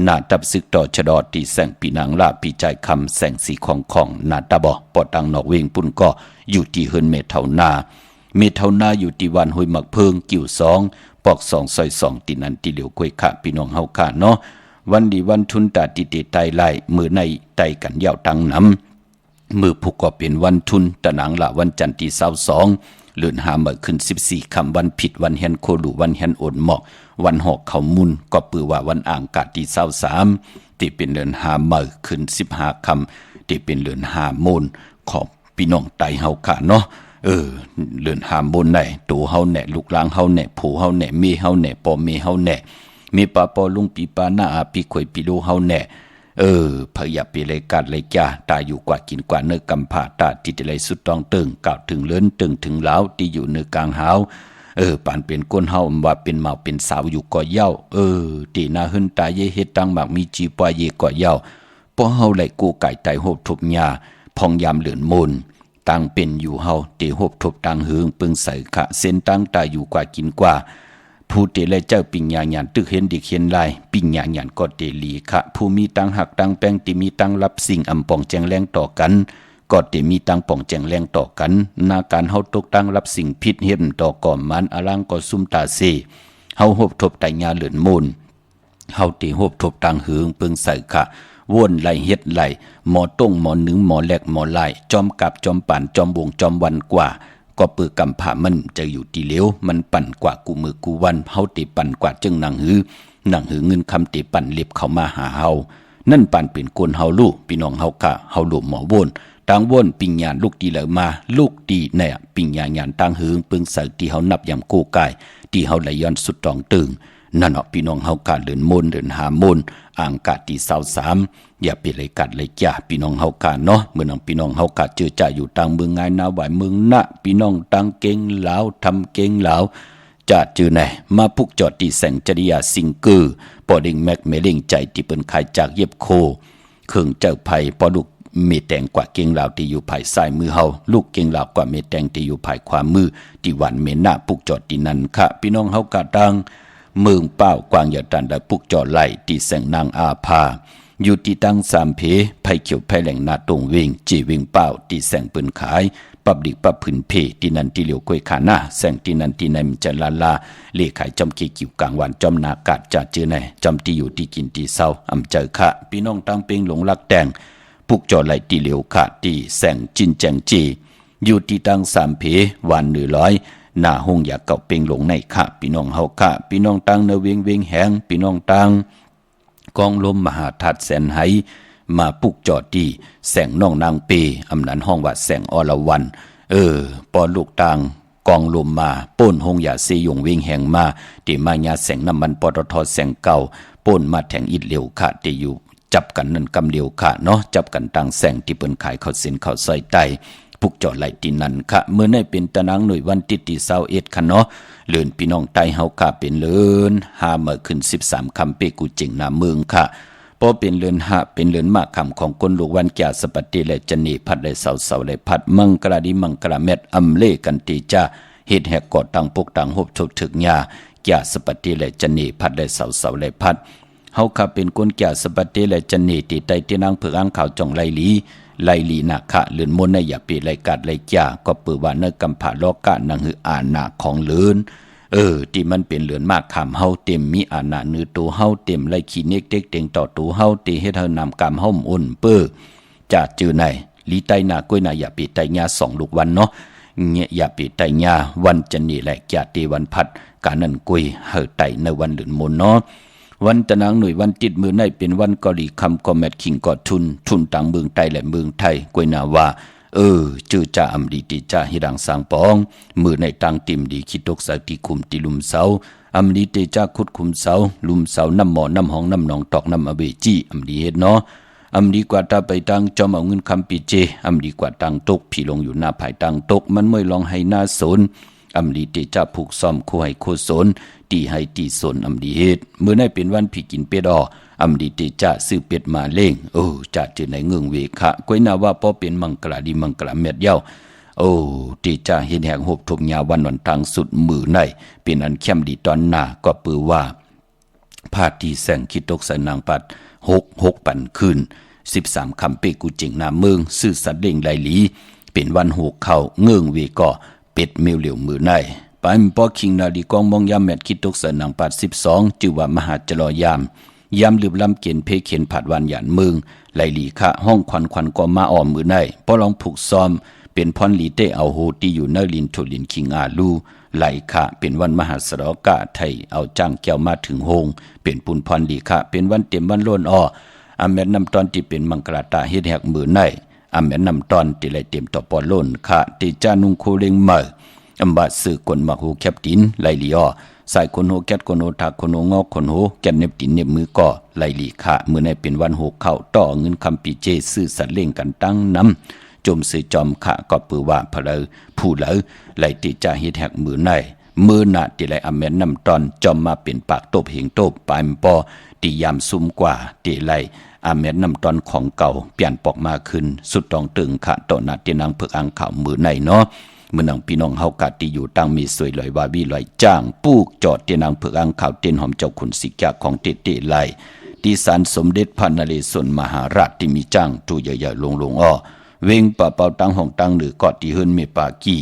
S3: หน้าตับซึกต่อชะดอตีแสงปีนางลาปีใจคำแสงสีของหน้าตาบ่ปอตังนอกเวียงปุ่นก็อยู่ที่เฮิรนเมเท่านาอยู่ที่วันห้วยหมักเพิงกิ่ว2ปอก2ซอย2ตีนันตีเหลียวกวยขะพี่น้องเฮาค่ะเนาะวันดีวันทุนตาติเตไตไล่มือในไตกันยาวตังน้ำมือผูกก็เป็นวันทุนตะนางละวันจันทร์ที่22เลื่อนหาเมื่อขึ้น14คำวันผิดวันเฮนโคลูวันเฮนโอนหมอกวันหอกเขามุนก็ปือว่าวันอ่างกาดที่23ที่เป็นเลื่อนหาเมื่อขึ้น15คำที่เป็นเลื่อนหาโมนของพี่น้องไตเฮาค่ะเนาะเลื่อนหาโมนไหนตัวเฮาแหน่ลูกหลานเฮาแหน่ผู้เฮาแหน่เมเฮาแหน่ปอเมเฮาแหน่มีปาปอลุงปีปาหน้าอาปีข่อยปีโลเฮาแน่พยาปีเลยกัดเลยจ้าตาอยู่กว่ากินกว่าเนื้อกำผาตาที่จะเลยสุดตองตึงกล่าวถึงเลิ้นตึงถึงเล้าที่อยู่เนื้อกลางหาวปานเป็นก้นเฮาว่าเป็นเมาเป็นสาวอยู่ก่อเย้าตีนาหึนตาเยเฮ็ดตังหมากมีจีปอยเยก่อเย้าพอเฮาไหลกูไก่ไตโหบทุบหญ้าพองยามเหลือนมูลตังเป็นอยู่เฮาตีโหบทุบตังหึงปึงใส่ขะเส้นตังตาอยู่กว่ากินกว่าผู้เตเลยเจ้าปิญญาญาณตึกเห็นดิเขียนลายปิญญาญาณก็เตลีค่ะผู้มีตังหักตังแป้งติมีตังรับสิ่งอำปองแจงแรงต่อกันก็เตมีตังปองแจงแรงต่อกันนาการเฮาตกตังรับสิ่งผิดเห็นต่อก่อมันอลังก็ซุ่มตาเซเฮาหบทบไตญาเหลือนมูลเฮาเตหบทบตังหืงปึงใส่ค่ะวนไหลเฮ็ดไหลหมอต้งหมอหนึ่งหมอแหลกหมอไหลจอมกับจอมป่านจอมวงจอมวันกว่าก็ปือกำผามันจะอยู่ที่เหลวมันปั่นกว่ากูมือกูวันเฮาติปั่นกว่าจึงหนังหือเงินคำติปั่นเล็บเข้ามาหาเฮานั่นปั่นเป็นคนเฮาลูกพี่น้องเฮากะเฮาลูกหมอวนต่างวนปิญญาลูกดีเลยมาลูกดีเนี่ยปิญญาญาณต่างหือปึงใส่ที่เฮานับยำกู้กายที่เฮาไหลย้อนสุดตองตึงนั่นเนาะพี่น้องเฮากะเดินมนเดินหามนอ่างกะที่23อย่าไปเลยกัดเลยจ้าพี่น้องเฮากะเนาะเมื่อนังพี่น้องเฮากะเจอจ่าอยู่ต่างเมืองง่ายนาไหวเมืองนะพี่น้องต่างเก่งลาวทำเก่งลาว จัดจือไหนมาพุกจอดตีแสงจริยาสิงกือปอดิงแม็กเมลิงใจที่เปิ้นขายจากเย็บโคเครื่องเจ้าไผ่ปอลูกเมแตงกว่าเก่งลาวที่อยู่ภายซ้ายมือเฮาลูกเก่งลาวกว่าเมแตงที่อยู่ภายขวามือที่หวันเมหน้าพุกจอดตีนั้นค่ะพี่น้องเฮากะดังเมืองเป้ากวางอย่าตันได้พุกจอดไหลที่แสงนางอาภาอยู่ที่ตั้งสามเพไผ่เขียวไผ่แหล่งนาตรงเวงจีเวงเป้าที่แสงปืนขายปับดิกปับผืนเพที่นันที่เหลียวกวยขาหน้าแสงที่นันที่ในมจะลาลาเล่ขายจอมเกกิวกลางวันจอมนากาดจัดจื้อในจอมที่อยู่ที่กินที่เศร้าอำเจอค่ะพี่น้องตั้งเป่งหลงรักแดงปุกจอไหลที่เหลียวค่ะที่แสงจินแจงจีอยู่ที่ตั้งสามเพวันหนึ่งร้อยหน้าห้องอยากเก่าเป่งหลงในค่ะพี่น้องเฮาค่ะพี่น้องตั้งเนเวงเวงแหงพี่น้องตั้งกองลมมหาทัดแสนไหมาปุกจอดดีแสงน้องนางเปอำนั้นห้องว่าแสงอรวันปอลูกตางกองลมมาป้นหงยาเสยงเวงแหงมาที่มายาแสงน้ำมันปตทแสงเก่าป้นมาแทงอิดเหลียวค่ะที่อยู่จับกันนั่นกำเหลียวค่ะเนาะจับกันต่างแสงที่เปิ้นขายข้าวเส้นข้าวซอยไตปุกจอดไหลที่นั่นค่ะเมื่อในเป็นตะนางหน่วยวันติที่21ค่ะเนาะเลื่อนพี่น้องไตเฮาค่ะเป็นเลื่อน5เมื่อขึ้น13คำเปกูจิงนาเมืองค่ะพอเป็นเรือนหะเป็นเรือนมากคำของคนลูกวันแก่สปฏิและจนีพัดและเสาและพัดมังกราดิมังกราเม็ดอำเลกันตีจ้าเหตุแหกกอดตังปกตังหบทุกถึกยาแก่สปฏิและจนีพัดและเสาและพัดเฮาข้าเป็นคนแก่สปฏิและจนีตีไตที่นางเผือกอ่างข่าวจองไลลีนาคะเลือนมนในอย่าปีไลกาดไลจ่าก็เปือว่าเนกำผาโลกะนางหืออานาของเลือนที่มันเป็นเหลือนมากขามเฮาเต็มมีอาณาเนื้อตัวเฮาเต็มไล่ขี้เน็กเด็กเต็งต่อตัวเฮาตีให้เธอนำกรรมเฮาอุ่นเปื้อจะจือไหนลีไตนากล้วยนาอย่าปีไตญา2ลูกวันเนาะเงี้ยอย่าปีไตญาวันจันนี่แหละแก่ตีวันพัดกานันกุยเฮอไตในวันเหลือนมนเนาะวันตะนางหน่วยวันติดมือในเป็นวันกอลีคำกอแมทคิงกอทุนต่างเมืองไทยและเมืองไทยกล้วยนาว่าจื้อจ่าอำดีติจ่าฮิดังสางปองมือในตังติมดีคิดตกสักติคุมติลุมเสาอำดีติจ่าคุดคุมเสาลุมเสาน้ำหมอน้ำหองน้ำหนองตอกน้ำอเบจี้อำดีเฮ็ดเนาะอำดีกว่าตาไปตังจอมเอาเงินคำปีเจอำดีกว่าตังตกพี่ลงอยู่หน้าภายตังตกมันไม่ลองให้หน้าสนอำดีติจ่าผูกซ่อมคู่ให้โคสนตีให้ตีสนอำดีเฮ็ดมื้อในเป็นวันพี่กินเป็ดอำดีติจ่าซื้อเป็ดมาเล่งจ่าจือในเงืองเวคะก้อยนาว่าพอเป็นมังกราดีมังกราเม็ดเย้าติจ่าเห็นแห่งหบทบยาวันวันทางสุดมือในเป็นอันเข้มดีตอนหน้าก็ปือว่าพาที่แสงคิดตกใส่นางปัด6ปันคืน13คำเปกูจิงนาเมืองซื่อสัตว์เล่งไหลหลีเป็นวันหกเข้าเงืองเวก็เป็ดเมียวเหลียวมือในปานปอคิงนาดีกองมองยามแมดคิดตกใส่นางปัด12จือว่ามหาจรอยามลืบลำเกียนเพเขียนผัดวันหยานเมืองไหลหลีค่ะห้องควันก็มาอ้อมมือในพอลองผูกซ้อมเป็นพรลีเตเอาโฮตีอยู่เนลินโทลินคิงอาลูไหลค่ะเป็นวันมหาสรกะไทยเอาจ้างแก้วมาถึงโฮงเป็นปุนพรลีค่ะเป็นวันเต็มวันโลนออแม่นำตอนที่เป็นมังกรตาเฮ็ดแหกมือในอแม่นำตอนที่ไหลเต็มต่อปอโลนค่ะติจานุงโคเลงมาอำบาสื่อกลมาหูแคบตินไหลลีสายคนโหแกดคนโหทักคนโหงอกคนโหแกนเน็บตินเน็บมือก่อไหลหลีค่ะมือในเป็นวันหกเข้าต่อเงินคำปีเจซื้อสัตว์เล่งกันตั้งน้ำจมซื้อจอมค่ะก็ปือว่าเพลอผู้เหลอไหลติจ่าเฮ็ดแหกมือในมือหน้าที่ไหลอแม่นนำตอนจอมมาเป็นปากตบเหงตบปลายปอตียามซุ่มกว่าตีไหลอแม่นนำตอนของเก่าเปลี่ยนปอกมาขึ้นสุดตองตึงค่ะต่อหน้าที่นางเพิกอ่างข่าวมือในเนาะเมื่อนางพี่น้องเฮากะที่อยู่ตั้งมีสวยลอยวาวีลอยจ้างปูกจอดที่นางเผือกอ่างข่าวเต้นหอมเจ้าขุนสิกะของเตเตไลที่ศาลสมเด็จพระนเรศวรมหาราชที่มีจ้างตู้ใหญ่ๆลงอ้อเวงป่าเป่าตั้งห้องตั้งหรือกอดที่เฮิรนเมปากี้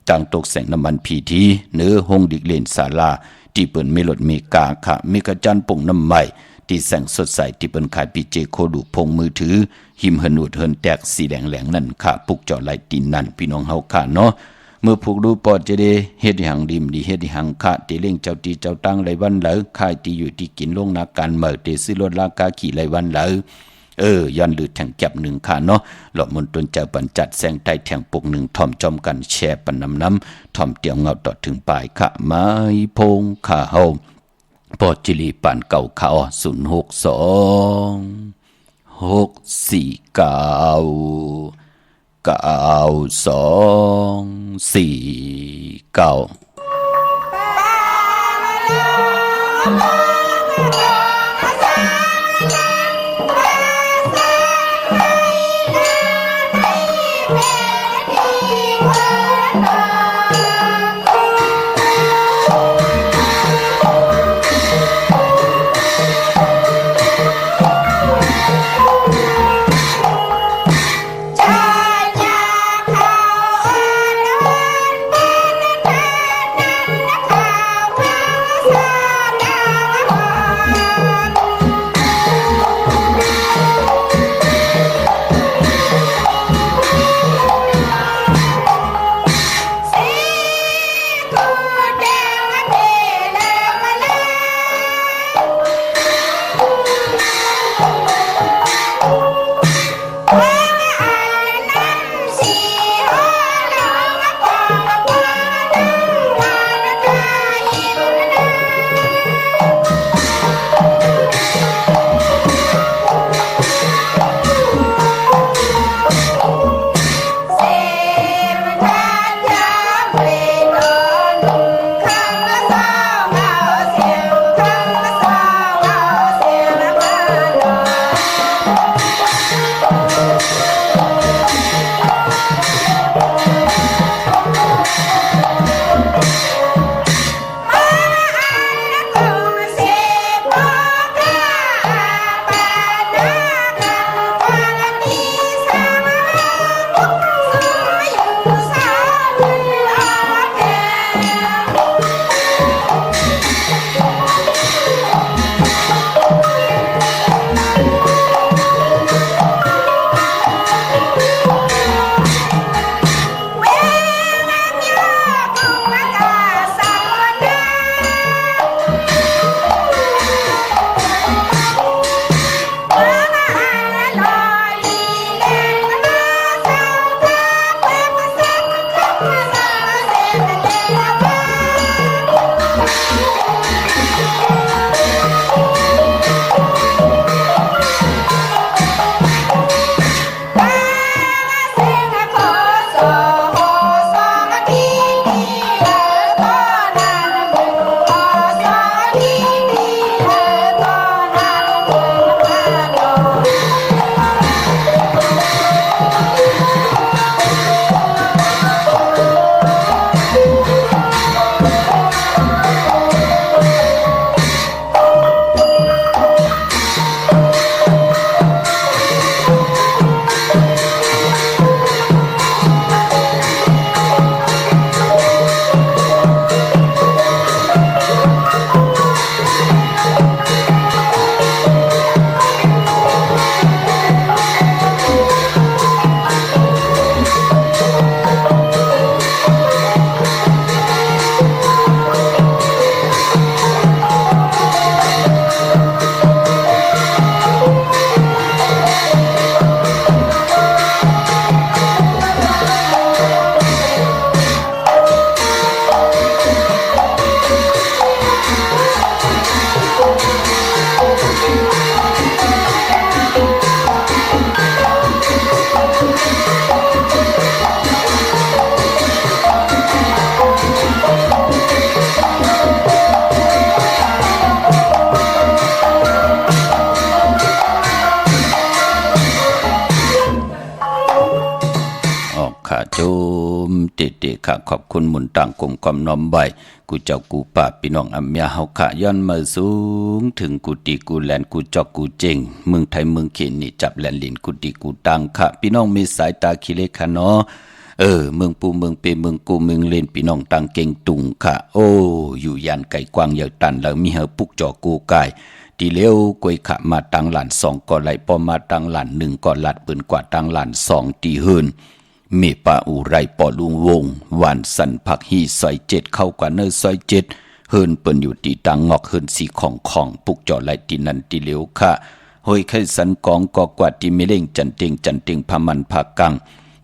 S3: ตั้งตกแสงน้ำมันพีทีเนื้อห้องดิกเลนศาลาที่เปิ้นเมลดเมกาค่ะเมกะจันป่งน้ำใหม่ที่แสงสดใสที่เปิ้นขายปีเจโคดูพงมือถือหิมเฮินอูดเฮินแตกสีแดงนั่นค่ะปุกจอไหลตีนนั่นพี่น้องเฮาค่ะเนาะเมื่อผูกดูปอดจะได้เฮ็ดหังดิมดีเฮ็ดหังคะตีเล่งเจ้าตีเจ้าตั้งไรวันเหลอค่ายตีอยู่ที่กินลงนาการเมื่อตีซื้อรถราคาขี่ไรวันเหลอย้อนลืดแทงแก็บ1ค่ะเนาะหลอกมนตนเจ้าปันจัดแสงไตแทงปก1ถ่อมจอมกันแชร์ปันน้ำถ่อมเตียวเงาต่อถึงปลายค่ะไม้พงค่ะเฮาปอจิลีปันเก่าค่ะ062 649 9249 เตค่ะขอบคุณหมุนต่างกลมความน้อมใบกูเจ้ากูป่าพี่น้องอัมยาเฮาขะย้อนมาสูงถึงกูตีกูแลนกูจอกกูเจงเมืองไทยเมืองเขนนี่จับแลนลินกูตีกูตังค่ะพี่น้องมีสายตาขี้เล็กค่ะเนาะเมืองปูเมืองเปเมืองกูเมืองเลนพี่น้องตังเก่งตุงค่ะโอ้อยู่ยันไก่กวางเหยาตันแล้วมีเฮาปุกจอกูกายตีเลี้ยวกวยขะมาตังหลาน2ก่อไหลพอมาตังหลาน1ก่อลัดปืนกว่าตังหลาน2ตีหืนเมปาอูไรปอลุงวงวันสันผักฮีซอย7เข้ากว่าเนอซอย7เฮินเปิ้นอยู่ตีตังงอกเฮินสีของปุกจอไหลตีนันตีเลี้ยวค่ะห้อยไข่สันกองกอกว่าตีเมเล่งจันเต็งพามันผากัง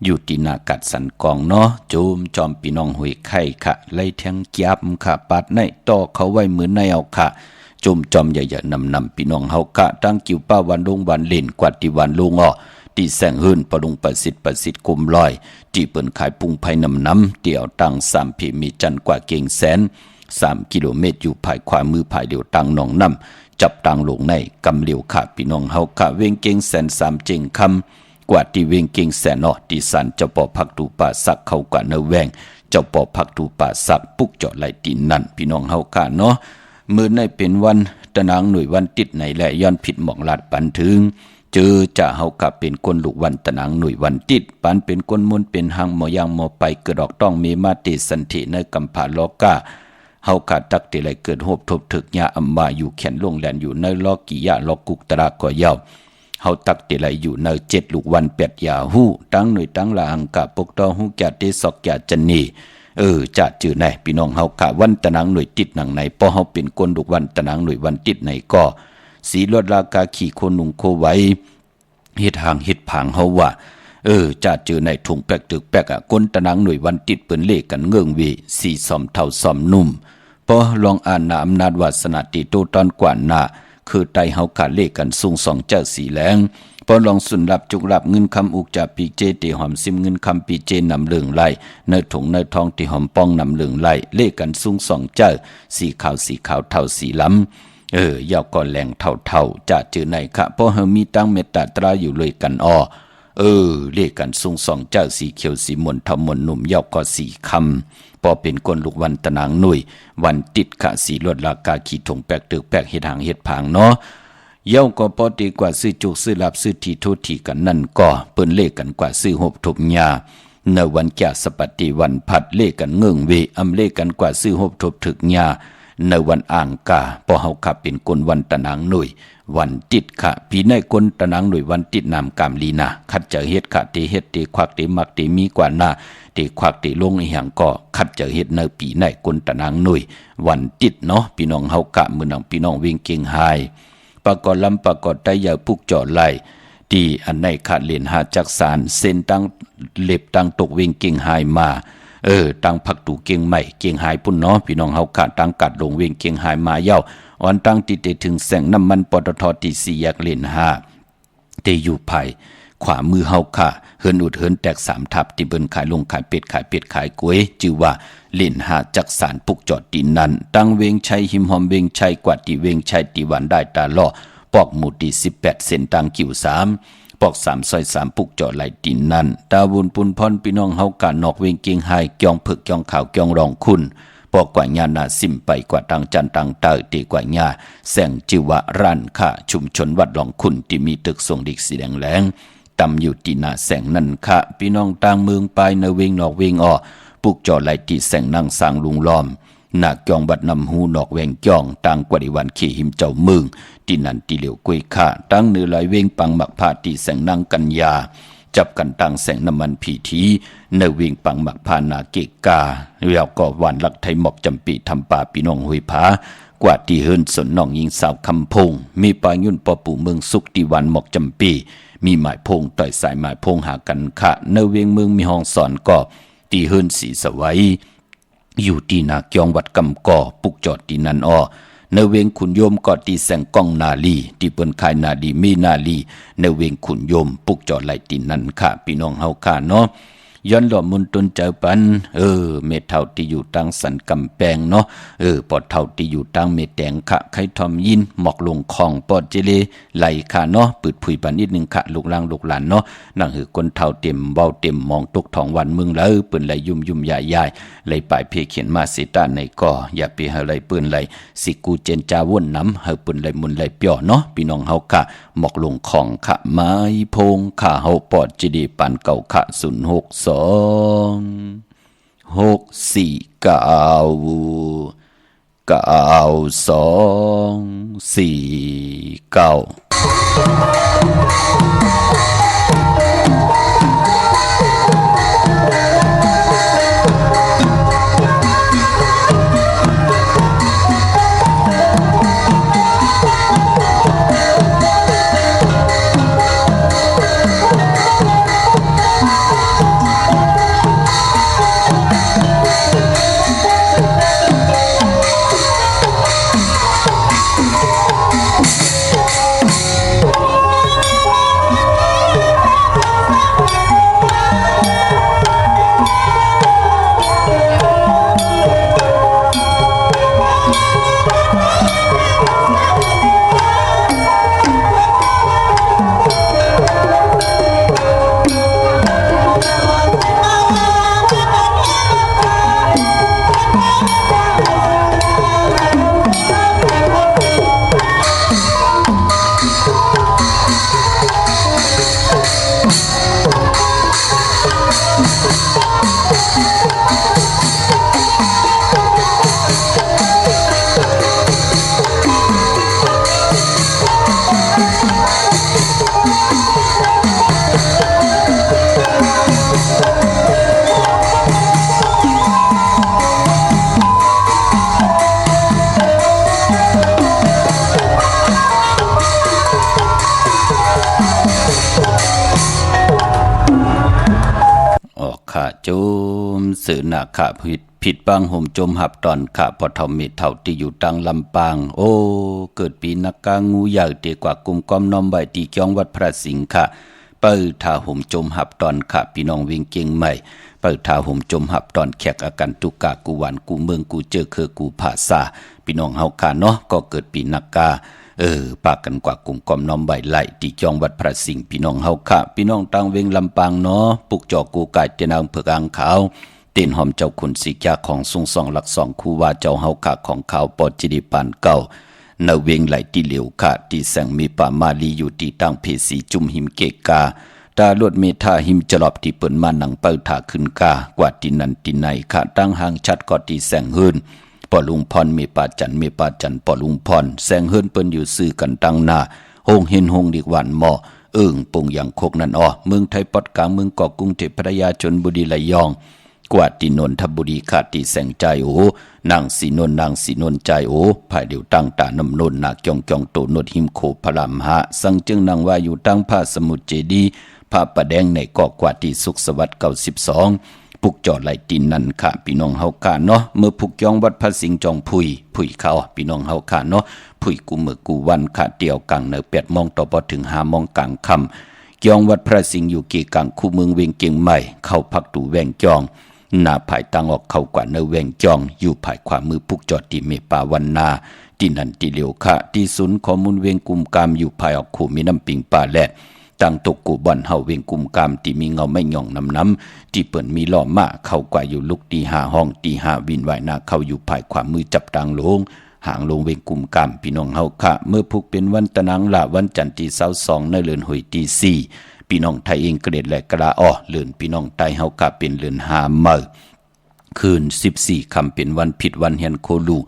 S3: อยู่ตีนากัดสันกองเนาะโจมจอมพี่น้องห้อยไข่ค่ะไล่แทงยับค่ะปาดในต่อเขาไว้มือในเอาค่ะจมจอมใหญ่ๆนำพี่น้องเฮากะตั้งกิ้วป้าวันลงวันเล่นกว่าที่วันลงอ้อที่แสงหื่นประดุงประสิทธิ์กุมลอยที่เปิ้นขายปุงไผ่น้ำเตี่ยวตัง3 ผีมีจันกว่าเก่งแสน 3กิโลเมตรอยู่ภายขวามือภายเดียวตังหนองน้ำจับตังลงในกำเหลียวขาพี่น้องเฮาขาเวงเก่งแสน3เจงคำกว่าที่เวงเก่งแสนที่สันเจ้าปอพักตูป่าสักเขากว่าเนแวงเจ้าปอพักตูป่าสักปุกเจาะไหลตีนนั่นพี่น้องเฮาขาเนาะมื้อในเป็นวันตะนางหน่วยวันติดในและย้อนผิดหมองลาดปันถึงเจอจะเฮากะเป็นคนลูกวันตะนางหน่วยวันติดปันเป็นคนมนเป็นหางหมอยางหมอไปเกิดดอกต้องเมมาเตสันติในกำผาลอกาเฮากะตักติไหลเกิดโหบทบถึกยาอัมมาอยู่แขนลงแลนอยู่ในลอกิยาลอกุกตรากอยาวเฮาตักติไหลอยู่ใน7ลูกวัน8ยาหู้ตั้งหน่วยตั้งละอังกะปกตอหู้แก่เตสอกแก่จันนีจะจือไหนพี่น้องเฮากะวันตะนางหน่วยติดหนังไหนพอเฮาเป็นคนลูกวันตะนางหน่วยวันติดไหนก็สีลดราคาขี่โคนุงโคไว้เฮ็ดหางเฮ็ดผางเฮาว่าจะเจอในถุงแปลกตึกแปลกคนตะนางหน่วยวันติดเปิ้นเลขกันเงื่องวีสีซอมเท่าซอมนุ่มพอลองอ่านนาอำนาจวาสนาติโตตอนกว่าหน้าคือไตเฮาขาเลขกันสูง2เจ้าสีแหลงพอลองสุนรับจุกรับเงินคำอุกจาปีเจติหอมซิมเงินคำปีเจนำเหลืองไหลในถุงในทองที่หอมป้องนำเหลืองไหลเลขกันสูง2เจ้าสีขาวเท่าสีล้ำยาวก่อนแหลงเท่าจะเจอในค่ะเพราะเฮามีตั้งเมตตาตราอยู่เลยกันเลขกันสูง2เจ้าสีเขียวสีมนเท่ามนหนุ่มยาวก็สีคำพอเป็นคนลูกวันตะนางหน่วยวันติดค่ะสีลดราคาขีดถงแปลกตึกแปลกเฮ็ดหางเฮ็ดผางเนาะเย้าก็พอดีกว่าซื้อจุกซื้อลับซื้อทีโทษทีกันนั่นก็เปิ้นเลขกันกว่าซื้อหบทบยาในวันแก่สปฏิวันผัดเลขกันเงื่องเวอำเลขกันกว่าซื้อหบทบถึกยาในวันอ่างกาพอเฮาขับเป็นคนวันตะนางหน่วยวันติดค่ะพี่ในคนตะนางหน่วยวันติดนามกามลีนาคัดเจอเฮ็ดค่ะเตเฮ็ดเตควักเตมักเตมีกว่าหน้าเตควักเตลงอีหยังก็คัดเจอเฮ็ดในปีในคนตะนางหน่วยวันติดเนาะพี่น้องเฮากะมื้อนังพี่น้องเวงเก่งหายปากอลำปากอไตยาพุกเจาะไหลดีอันในขาดเหรียญหาจักสารเส้นตั้งเล็บตั้งตกเวงเก่งหายมาตั้งผักตูเก่งใหม่เก่งหายพุ่นเนาะพี่น้องเฮาขาดตั้งกัดลงเวงเก่งหายมาเย้าอ่อนตั้งติดถึงแสงน้ำมันปตทที่4แยกเหรียญ5เตอยู่ภายขวามือเฮาค่ะเฮินอุดเฮินแตก3ทับที่เบิ่นขายลงขายเป็ดขายกล้วยชื่อว่าเหรียญ5จักสารปุกจอดตีนนั้นตั้งเวงชัยหิมหอมเวงชัยกว่าที่เวงชัยตีวันได้ตาล่อปอกหมู่ที่18เส้นตังกิ่ว3ปอก3ซอย3ปุกจอดไหลตีนนั้นตาบุญปุนพรพี่น้องเฮากะนอกเวงเกียงไฮเกียงผึกเกียงขาวเกียงรองคุณปอกกว่าญานาสิมไปกว่าตังจันตังเตอตีกว่าญาแสงจิวะร้านค่ะชุมชนวัดหลองคุณที่มีตึกทรงดิกสีแดงแหลงตำอยู่ที่หน้าแสงนั่นค่ะพี่น้องต่างเมืองไปในเวงนอกเวงปุกจอไหลที่แสงนั่งสร้างลุงล้อมนาเกียงบัดนำหูนอกแวงเกียงต่างกว่าดิวันขี่หิมเจ้าเมืองที่นั่นที่เหลียวกวยค่ะตั้งเนื้อไหลเวงปังหมักพาที่แสงนั่งกัญญาจับกันตั้งแสงน้ำมันผีทีในเวงปังหมักพานาเกกาแล้วก็วันลักไทยหมอกจำปีทำป่าพี่น้องหุยผากว่าที่เฮิรนสนน้องยิงสาวคำพงมีปายุ่นปอปู่เมืองสุขที่วันหมอกจำปีมีหมายพงต่อยสายหมายพงหากันค่ะในเวงเมืองมีห้องสอนก็ที่เฮิรนสีสวัยอยู่ที่นาเกียงวัดกำก่อปุกจอดที่นั่นในเวงขุนโยมก็ตีแสงก้องนาลีที่เปิ้นขายนาดีมีนาลีในเวงขุนโยมปุกจอดไหลตีนั่นค่ะพี่น้องเฮาค่ะเนาะย้อนหล่อมุนตนเจ้าปันเมเท่าที่อยู่ตั้งสันกำแพงเนาะปอดเท่าที่อยู่ตั้งเมแตงค่ะไข่ทอมยินหมอกลงคองปอดเจเลไหลค่ะเนาะปืดผุยปันนิดนึงค่ะลูกล่างลูกหลานเนาะนั่งหือคนเท่าเต็มเบาเต็มมองตกทองวันเมืองแล้วปืนไหลยุ่มใหญ่ไหลปลายเพเขียนมาสิตาในก่ออย่าไปหาไหลปืนไหลสิกูเจนจาว่นน้ำเฮาปืนไหลมุนไหลเปียวเนาะพี่น้องเฮาค่ะหมอกลงคองค่ะไม้พงค่ะเฮาปอดเจดีปันเก่าค่ะ062 649 9249 จมสื่อหน้าข้าผิดบางห่มจมหับตอนข้าพอเท่าเม็ดเท่าที่อยู่ตังลำปางโอ้เกิดปีนักกางูใหญ่เตกว่ากุมก้อมน้อมใบตีจ้องวัดพระสิงห์ค่ะเปิดท่าห่มจมหับตอนข้าพี่น้องวิ่งเก่งใหม่เปิดท่าห่มจมหับตอนแขกอาการตุกากูหวานกูเมืองกูเจอคือกูภาษาพี่น้องเฮาค่ะเนาะก็เกิดปีนักกาปากกันกว่ากุมก้อมน้อมใบไหลตีจ้องวัดพระสิงห์พี่น้องเฮาค่ะพี่น้องตังเวงลำปางเนาะปุกจอกูกายเตนางเผือกอ่างขาวเต้นหอมเจ้าขุนสีกาของทรงสองหลักสองคู่ว่าเจ้าเฮาขาของเขาปอจิริปานเก่าเนเวงไหลที่เหลียวขาที่แสงมีป่ามาลีอยู่ที่ตั้งเพสีจุมหิมเกกาตาลวดเมธาหิมจลอบที่เปิ่นมาหนังเปิดถาขึ้นกากว่าที่นันที่ไหนขาตั้งหางชัดก็ที่แสงเฮินปอลุงพรมีป่าจันปอลุงพรแสงเฮินเปิ้นอยู่ซื่อกันตั้งหน้าโฮงเห็นโฮงดีกวันหม้อปงอย่างโคกนั่นเมืองไทยปอดกลางเมืองเกาะกรุงเทพพระยาชนบุรีระยองกว่าที่นนทบุรีขาดที่แสงใจนางสีนนใจภายเดียวตั้งตานำนนหนักจองโตนดหิมโคพรามหะสังจึงนางว่าอยู่ตั้งผ้าสมุทรเจดีผ้าประแดงในเกาะกว่าที่สุขสวัสดิ์92ปุกจอดไหลตีนนั่นค่ะพี่น้องเฮาค่ะเนาะเมื่อปุกยองวัดพระสิงห์จองผุยเขาพี่น้องเฮาค่ะเนาะผุยกูเมื่อกูวันค่ะเดียวกลางเน8 โมงต่อพอถึง5 โมงกลางค่ำยองวัดพระสิงห์อยู่เกกลางคู่เมืองเวียงเกียงใหม่เข้าพักตูแวงจองหน้าภายตั้งออกเข้ากว่าเนแวงจองอยู่ภายขวามือปุกจอดที่เมปาวันนาที่นันที่เหลียวค่ะที่ศูนย์ข้อมูลเวียงกุมกามอยู่ภายออกขู่มีน้ำปิงป่าแลดตั้งตกกูบ่อนเฮาเวียงกุมกามที่มีเงาไม่หย่องน้ำที่เปิ่นมีล้อมาเข้ากว่าอยู่ลุกตี5 ห้องตี5วินไหวหน้าเข้าอยู่ภายขวามือจับตังลงห่างลงเวียงกุมกามพี่น้องเฮาค่ะเมื่อพุกเป็นวันตะนังละวันจันทร์ที่22ในเดือนหอยที่4พี่น้องไทยเองเกรดและกระเลื่อนพี่น้องไทยเฮาค่ะเป็นเดือน5เมื่อคืน14คำเป็นวันผิดวันเฮียนโคลู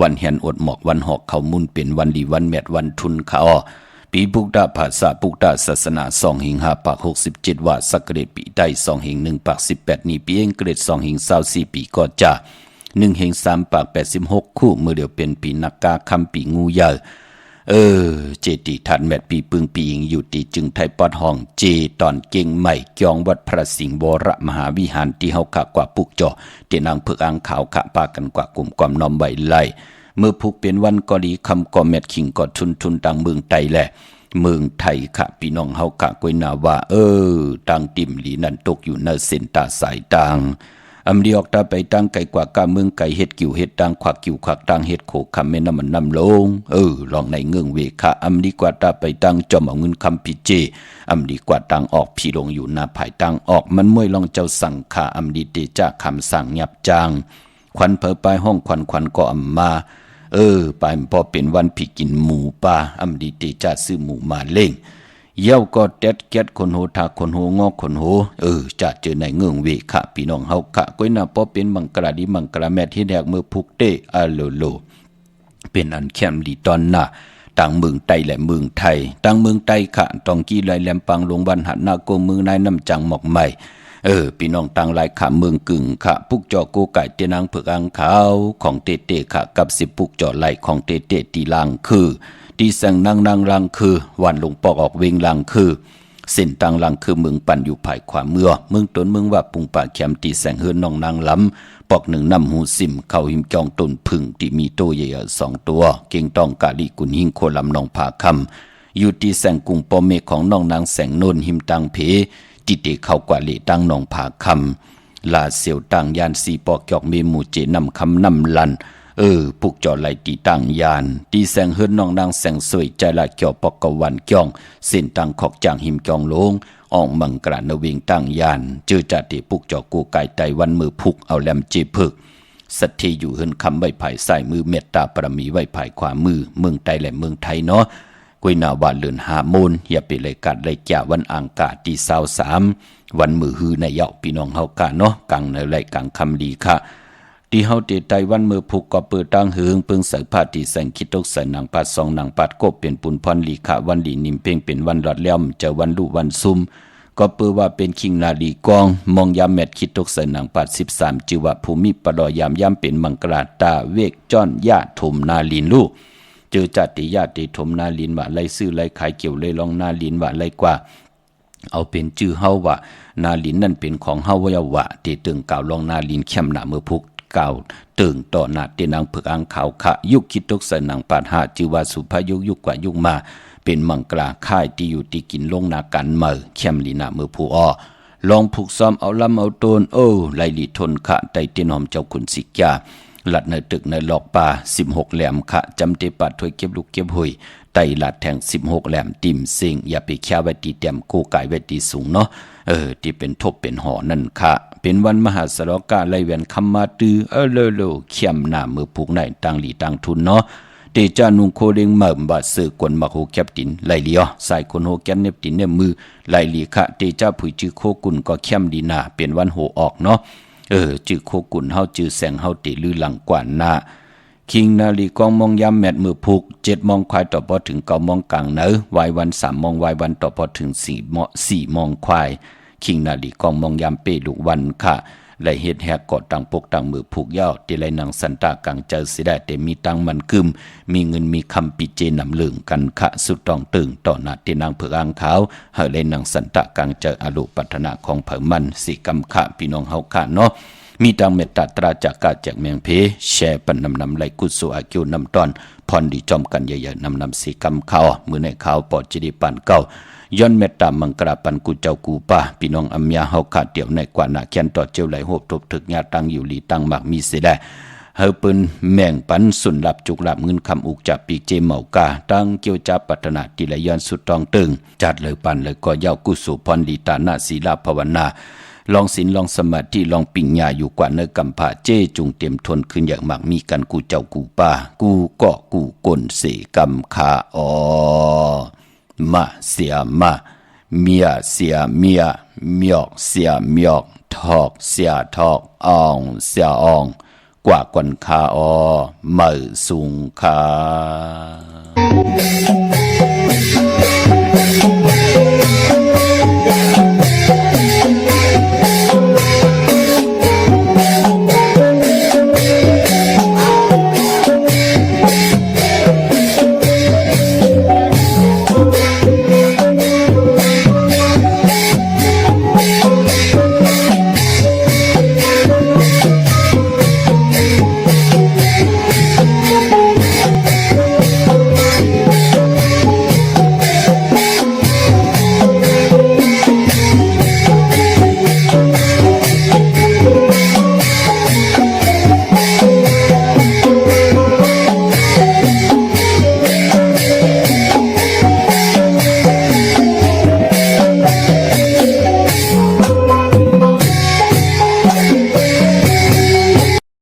S3: วันเฮียนอดหมอกวันหอกเขามุนเป็นวันดีวันแมดวันทุนขาปีปุกดาภาษาปุกดาศาสนา2 หิง5 ปาก 67ว่าสักเกรดปีใต้2 หิง1 ปาก 18นี้ปีเองเกรด2 หิง24ปีก็จะ1 หิง3 ปาก 86คู่เมื่อเดียวเป็นปีนักกาคำปีงูใหญ่เจติทันแมดปีปึงปีอิงอยู่ตีจึงไทยปอดห้องเจตอนเก่งใหม่จองวัดพระสิงห์วรมหาวิหารที่เฮาขะกว่าปุกจอเตนางเผือกอ่างขาวขะปากันกว่ากลุ่มความน้อมใบไล่เมื่อพุกเป็นวันก็ดีคำก็แมดขิงก็ทุนต่างเมืองไทยแหละเมืองไทยขะพี่น้องเฮาขะกวยนาว่าต่างติ่มหลีนั่นตกอยู่ในเส้นตาสายต่างอำดีออกตาไปตั้งไกลกว่ากาเมืองไก่เฮ็ดกิ่วเฮ็ดตังขวักกิ่วขวักตังเฮ็ดโขคำแม่น้ำมันนำลงลองในเงื่องเวคะอำดีกว่าตาไปตั้งจอมเอาเงินคำพิเจอำดีกว่าตังออกพี่ลงอยู่หน้าภายตังออกมันมวยลองเจ้าสั่งขาอำดีเตจ้าคำสั่งหยับจางควันเผอไปห้องควันก็อำมาไปพอเป็นวันพี่กินหมูป่าอำดีเตจ้าซื้อหมูมาเล่งเย้าก็เด็ดเก็ดคนโหทาคนโหงอกคนโหจะเจอในเงื่องเวคะพี่น้องเฮาคะก้อยนาพอเป็นมังกราดีมังกราแม่ที่แดกเมื่อพุกเตโลเป็นอันแคมดีตอนหน้าต่างเมืองไต้และเมืองไทยต่างเมืองไต้ค่ะตองกี้ไหลแหลมปังลงวันหันหน้าโกเมืองนายน้ำจังหมอกใหม่พี่น้องต่างหลายค่ะเมืองกึ่งค่ะปุกจอโกไก่เตนางเผือกอ่างขาวของเตค่ะกับ10ปุกจอไหลของเตตีลางคือที่แสงนางลังคือวันลงปอกออกเวงลังคือเส้นต่างลังคือเมืองปั่นอยู่ภายขวาเมืองตนเมืองว่าปุงป่าแคมตีแสงเฮือนน้องนางล้ำปอกหนึ่งน้ำหูซิมเข้าหิมจองต้นพึ่งที่มีโตใหญ่2 ตัวเก่งต้องกาลีกุนหิงโคลำน้องผาคำอยู่ที่แสงกุงปอเมของน้องนางแสงโนนหิมตังเพติเตเข้ากว่าเลตั้งน้องผาคำลาเสียวตังยานสีปอกจอกเมหมู่เจนำคำนำลันปุกจอไหลตีตั้งยานตีแสงเฮือนน้องนางแสงสวยใจละเกี่ยวปอกกวันจ้องเส้นตังขอกจางหิมจองลงออกมังกระนเวงตั้งยานเจอจัดติปุกจอกูไก่ไตวันมือพุกเอาแหลมเจพึกสัตทีอยู่เฮือนคำใบไผ่ใส่มือเมตตาปรมีไว้ไผ่ขวามือเมืองไตและเมืองไทยเนาะกุยนาวาเลือน5 โมงอย่าไปเลยกัดเลยจ่าวันอังกาที่23วันมือฮือในเยาพี่น้องเฮากะเนาะกังในไรกังคำดีค่ะที่เฮาเตไตวันมือผูกก็เปิดตั้งเฮืองเปิงใส่ผ้าที่แสงคิดตกใส่นางปัด2นางปัดกบเป็นปุนพรลีขะวันลีนิมเพ่งเป็นวันหลอดแล้วเจอวันลุวันซุมก็เปิดว่าเป็นคิงนาลีกองมองยามแมดคิดตกใส่นางปัด13จือว่าภูมิปดอยามย่ำเป็นมังกราตาเวกจ้อนญาติถมนาลินลูกเจอจัดติญาติถมนาลินว่าไล่ซื้อไล่ขายเกี่ยวเลยลองนาลินว่าไล่กว่า เอาเป็นชื่อเฮาว่านาลินนั่นเป็นของเฮาวยาวะที่ตึงกล่าวลองนาลินเข้มหนาเมื่อพุกกล่าวตึงต่อหน้าเตนางผึกอังขาวขะยุคคิดตกใส่นางปาดหาจือว่าสุภายุยุกกว่ายุคมาเป็นมังกลาค่ายที่อยู่ที่กินลงนากันเมื่อเข้มลีนาเมื่อผู้อ้อลองผูกซ้อมเอาลำเอาโตนไลลีทนขะไตเตนอมเจ้าขุนสิกยาหลัดในตึกในหลอกป่า16แหลมขะจำเตปัดถวยเก็บลูกเก็บหุยไตหลัดแทง16แหลมติ่มเสิงอย่าไปแค่ไว้ตีเต็มโกไก่ไว้ตีสูงเนาะที่เป็นทบเป็นหอนั่นค่ะเป็นวันมหาสรกาไลเวียนคำมาตือเลเข้มหน้ามือผูกในต่างหลีต่างทุนเนาะเตจานุงโคเดงเมื่อบาสือกวนมาโฮแคปตินไลเลียใส่คนโฮแกนเนปตินเนี่ยมือไลลีค่ะเตจาผุยจื้อโคกุนก็เข้มดีนาเป็นวันโหออกเนาะจื้อโคกุนเฮาจื้อแสงเฮาติลือหลังกว่าหน้าคิงนาลีกองมองยามแมดมือผูก7 มองควายต่อพอถึง9 มองกลางเนอวายวัน3 มองวายวันต่อพอถึง4 มองควายคิงนาลีกองมองยามเปลูกวันค่ะไลเฮ็ดแฮกกอดตังปกตังมือผูกยาวที่ไลนังสันตากังเจอสิได้แต่มีตังมันกึมมีเงินมีคำปิเจนำเลืองกันค่ะสุดต้องตึงต่อหน้าที่นางเผือกอ่างขาวเฮาไลนังสันตากังเจออรุปัฒนาของเผอมันสิกำค่ะพี่น้องเฮาค่ะเนาะมีตังเมตตาตราจากกาจากเมียงเพแชร์ปันนำไหลกุศลอากิวนำตอนพรดีจอมกันใหญ่ๆนำสีกำข้าวมือในข้าวปอดจิริปันเก้าย้อนเมตตามังกราปันกูเจ้ากูป้าพี่น้องอัมยาเฮาขาดเดี่ยวในกว่าหน้าแค้นต่อเจ้าไหลโหบทบถึกญาตังอยู่หลีตังหมักมีเสียได้เฮาปืนแม่งปันสุนหลับจุกหลับเงินคำอุกจับปีเจเหมากาตั้งเกี่ยวจับปัฒนาติไหลย้อนสุดตองตึงจัดเลยปันเลยก็เย้ากุศลพรลีตานาศีลาภาวนาลองศีลลองสมาธิลองปิญญาอยู่กว่าเนื้อกำผาเจ้จุงเต็มทนขึ้นอย่างมากมีกันกูเจ้ากูป้ากูเกาะกูกลเสกำขามาเสียมาเมียเสียเมียเมียกเสียเมียกทอกเสียทอกอ่องเสียอ่องกว่ากวนคามือสูงคา